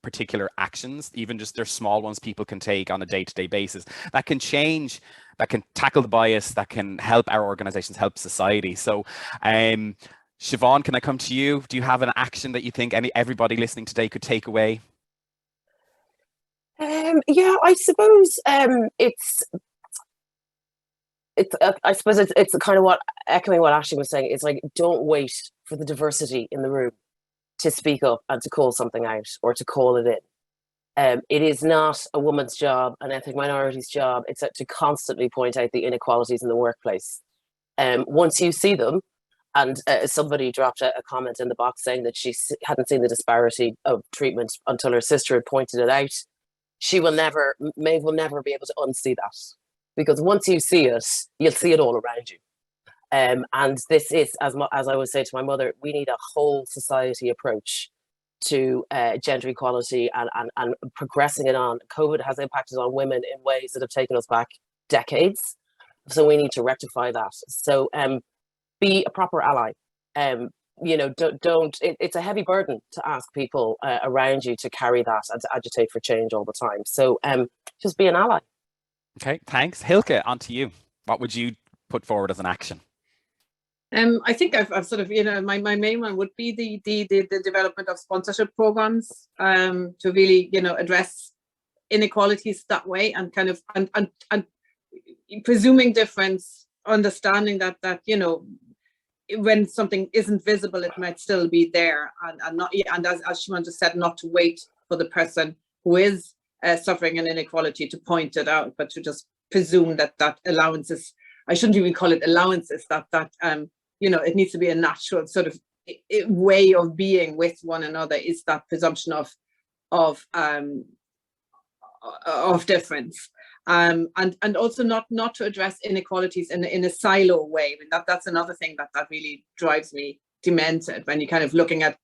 [SPEAKER 2] particular actions, even just their small ones people can take on a day-to-day basis that can change, that can tackle the bias, that can help our organizations, help society. So Siobhán, can I come to you? Do you have an action that you think everybody listening today could take away?
[SPEAKER 6] Yeah, I suppose it's kind of echoing what Aisling was saying. It's like, don't wait for the diversity in the room to speak up and to call something out or to call it in. It is not a woman's job, an ethnic minority's job. It's to constantly point out the inequalities in the workplace. Once you see them, and somebody dropped a comment in the box saying that she hadn't seen the disparity of treatment until her sister had pointed it out. Maeve will never be able to unsee that, because once you see it, you'll see it all around you. And this is, as I would say to my mother, we need a whole society approach to gender equality and progressing it on. COVID has impacted on women in ways that have taken us back decades. So we need to rectify that. So be a proper ally. It's a heavy burden to ask people around you to carry that and to agitate for change all the time. So just be an ally.
[SPEAKER 2] Okay, thanks. Hilkka, on to you. What would you put forward as an action?
[SPEAKER 7] I think I've sort of, my main one would be the development of sponsorship programs to really, address inequalities that way, and kind of and presuming difference, understanding that you know, when something isn't visible, it might still be there, and not, and as Siobhán just said, not to wait for the person who is suffering an inequality to point it out, but to just presume that allowances, I shouldn't even call it allowances, that you know, it needs to be a natural sort of way of being with one another, is that presumption of difference, and also not to address inequalities in a silo way. I mean, that's another thing that really drives me demented, when you're kind of looking at,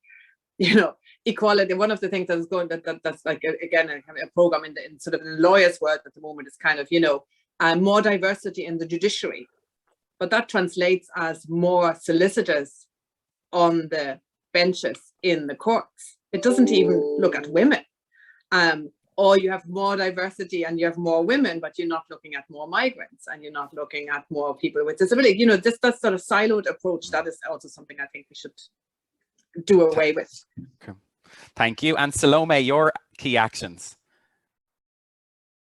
[SPEAKER 7] you know, equality. One of the things that's going, that's like, again, a program in sort of the lawyers' world at the moment, is kind of, you know, more diversity in the judiciary, but that translates as more solicitors on the benches in the courts. It doesn't even look at women. Or you have more diversity and you have more women, but you're not looking at more migrants, and you're not looking at more people with disability. You know, just that sort of siloed approach, that is also something I think we should do away with.
[SPEAKER 2] Okay. Thank you. And Salome, your key actions.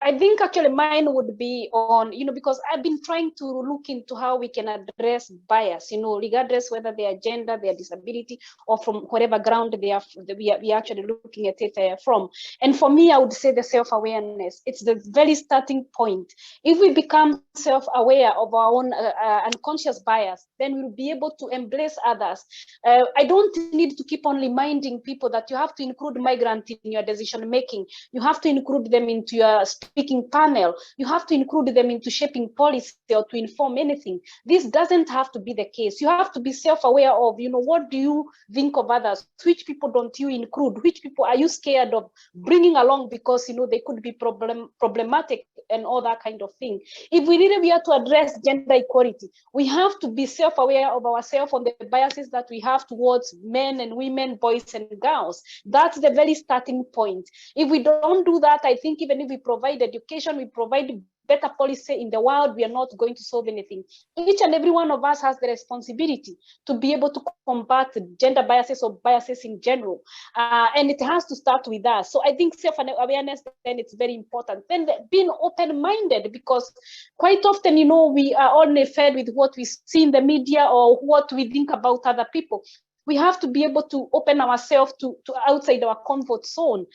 [SPEAKER 4] I think actually mine would be on, you know, because I've been trying to look into how we can address bias, you know, regardless whether they are gender, their disability, or from whatever ground they are, we are actually looking at it from. And for me, I would say the self-awareness. It's the very starting point. If we become self-aware of our own unconscious bias, then we'll be able to embrace others. I don't need to keep on reminding people that you have to include migrant in your decision making. You have to include them into your speaking panel. You have to include them into shaping policy or to inform anything. This doesn't have to be the case. You have to be self-aware of, you know, what do you think of others? Which people don't you include? Which people are you scared of bringing along because, you know, they could be problematic and all that kind of thing. If we really are to address gender equality, we have to be self-aware of ourselves on the biases that we have towards men and women, boys and girls. That's the very starting point. If we don't do that, I think even if we provide education, we provide better policy in the world, we are not going to solve anything. Each and every one of us has the responsibility to be able to combat gender biases or biases in general. And it has to start with us. So I think self-awareness, then it's very important. Then being open-minded, because quite often, you know, we are only fed with what we see in the media or what we think about other people. We have to be able to open ourselves to outside our comfort zone,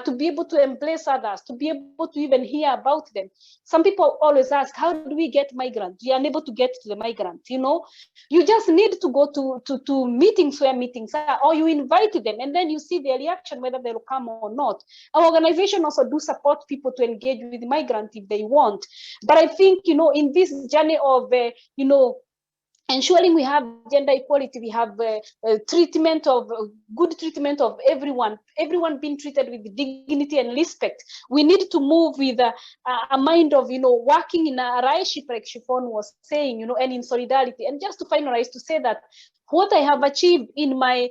[SPEAKER 4] to be able to embrace others, to be able to even hear about them. Some people always ask, how do we get migrants? We are unable to get to the migrant, you know. You just need to go to meetings where meetings are, or you invite them, and then you see their reaction, whether they'll come or not. Our organization also do support people to engage with migrants if they want. But I think, you know, in this journey of, you know, ensuring we have gender equality, we have good treatment of everyone being treated with dignity and respect. We need to move with a mind of, you know, working in a allyship, like Siobhán was saying, you know, and in solidarity. And just to finalize, to say that what I have achieved in my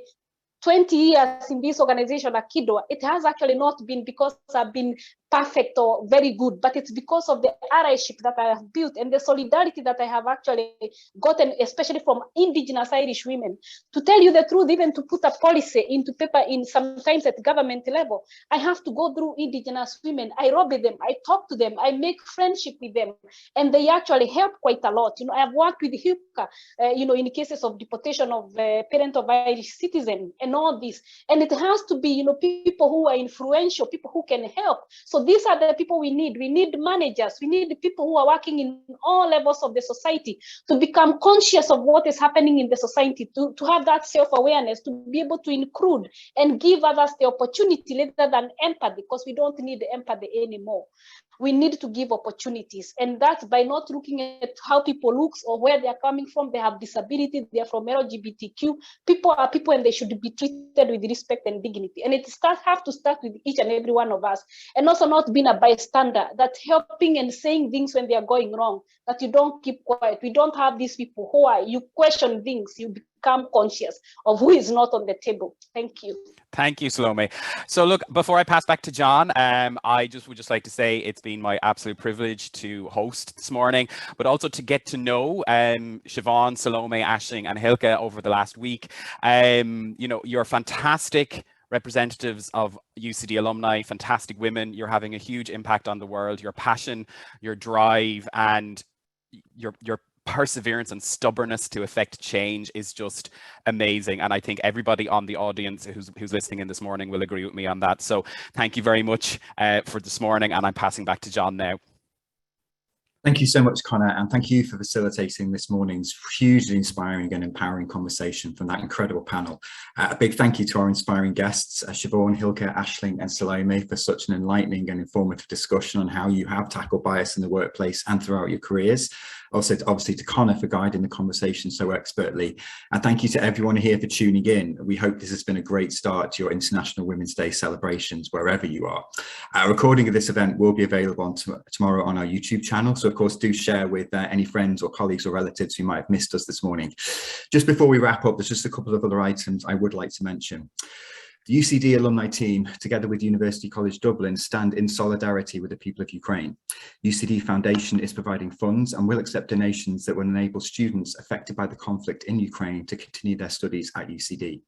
[SPEAKER 4] 20 years in this organization, AkiDwA, it has actually not been because I've been perfect or very good, but it's because of the allyship that I have built and the solidarity that I have actually gotten, especially from Indigenous Irish women. To tell you the truth, even to put a policy into paper in sometimes at government level, I have to go through Indigenous women. I lobby them, I talk to them, I make friendship with them, and they actually help quite a lot. You know, I've worked with Hilkka, you know, in cases of deportation of parent of Irish citizen and all this. And it has to be, you know, people who are influential, people who can help. So these are the people we need. We need managers. We need the people who are working in all levels of the society to become conscious of what is happening in the society, to have that self-awareness, to be able to include and give others the opportunity rather than empathy, because we don't need empathy anymore. We need to give opportunities, and that's by not looking at how people look or where they're coming from. They have disability, they're from LGBTQ. People are people, and they should be treated with respect and dignity. And it have to start with each and every one of us, and also not being a bystander, that helping and saying things when they are going wrong, that you don't keep quiet. We don't have these people who are, you question things, you become conscious of who is not on the table. Thank you.
[SPEAKER 2] Thank you, Salome. So look, before I pass back to John, I would just like to say it's been my absolute privilege to host this morning, but also to get to know Siobhán, Salome, Aisling and Hilkka over the last week. You know, you're fantastic representatives of UCD alumni, fantastic women. You're having a huge impact on the world. Your passion, your drive, and your perseverance and stubbornness to affect change is just amazing. And I think everybody on the audience who's listening in this morning will agree with me on that. So thank you very much for this morning, and I'm passing back to John now.
[SPEAKER 1] Thank you so much, Connor, and thank you for facilitating this morning's hugely inspiring and empowering conversation from that incredible panel. A big thank you to our inspiring guests, Siobhán, Hilkka, Aisling and Salome, for such an enlightening and informative discussion on how you have tackled bias in the workplace and throughout your careers. Also, obviously, to Connor for guiding the conversation so expertly. And thank you to everyone here for tuning in. We hope this has been a great start to your International Women's Day celebrations, wherever you are. A recording of this event will be available on tomorrow on our YouTube channel. So, of course, do share with any friends or colleagues or relatives who might have missed us this morning. Just before we wrap up, there's just a couple of other items I would like to mention. The UCD alumni team, together with University College Dublin, stand in solidarity with the people of Ukraine. UCD Foundation is providing funds and will accept donations that will enable students affected by the conflict in Ukraine to continue their studies at UCD.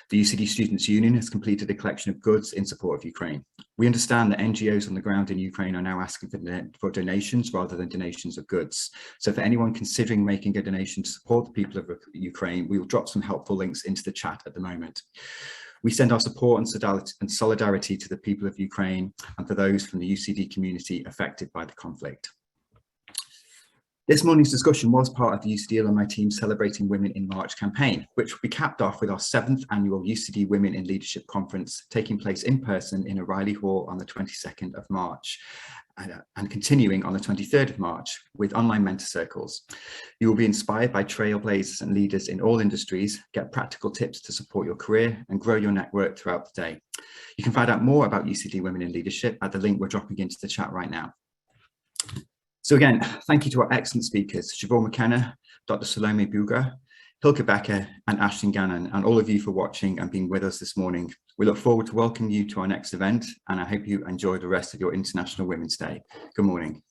[SPEAKER 1] The UCD Students' Union has completed a collection of goods in support of Ukraine. We understand that NGOs on the ground in Ukraine are now asking for donations rather than donations of goods. So for anyone considering making a donation to support the people of Ukraine, we will drop some helpful links into the chat at the moment. We send our support and solidarity to the people of Ukraine and for those from the UCD community affected by the conflict. This morning's discussion was part of the UCD alumni team Celebrating Women in March campaign, which will be capped off with our 7th annual UCD Women in Leadership Conference, taking place in person in O'Reilly Hall on the 22nd of March. And continuing on the 23rd of March with online mentor circles. You will be inspired by trailblazers and leaders in all industries, get practical tips to support your career and grow your network throughout the day. You can find out more about UCD Women in Leadership at the link we're dropping into the chat right now. So again, thank you to our excellent speakers, Siobhán McKenna, Dr. Salome Mbugua, Hilkka Becker and Aisling Gannon, and all of you for watching and being with us this morning. We look forward to welcoming you to our next event, and I hope you enjoy the rest of your International Women's Day. Good morning.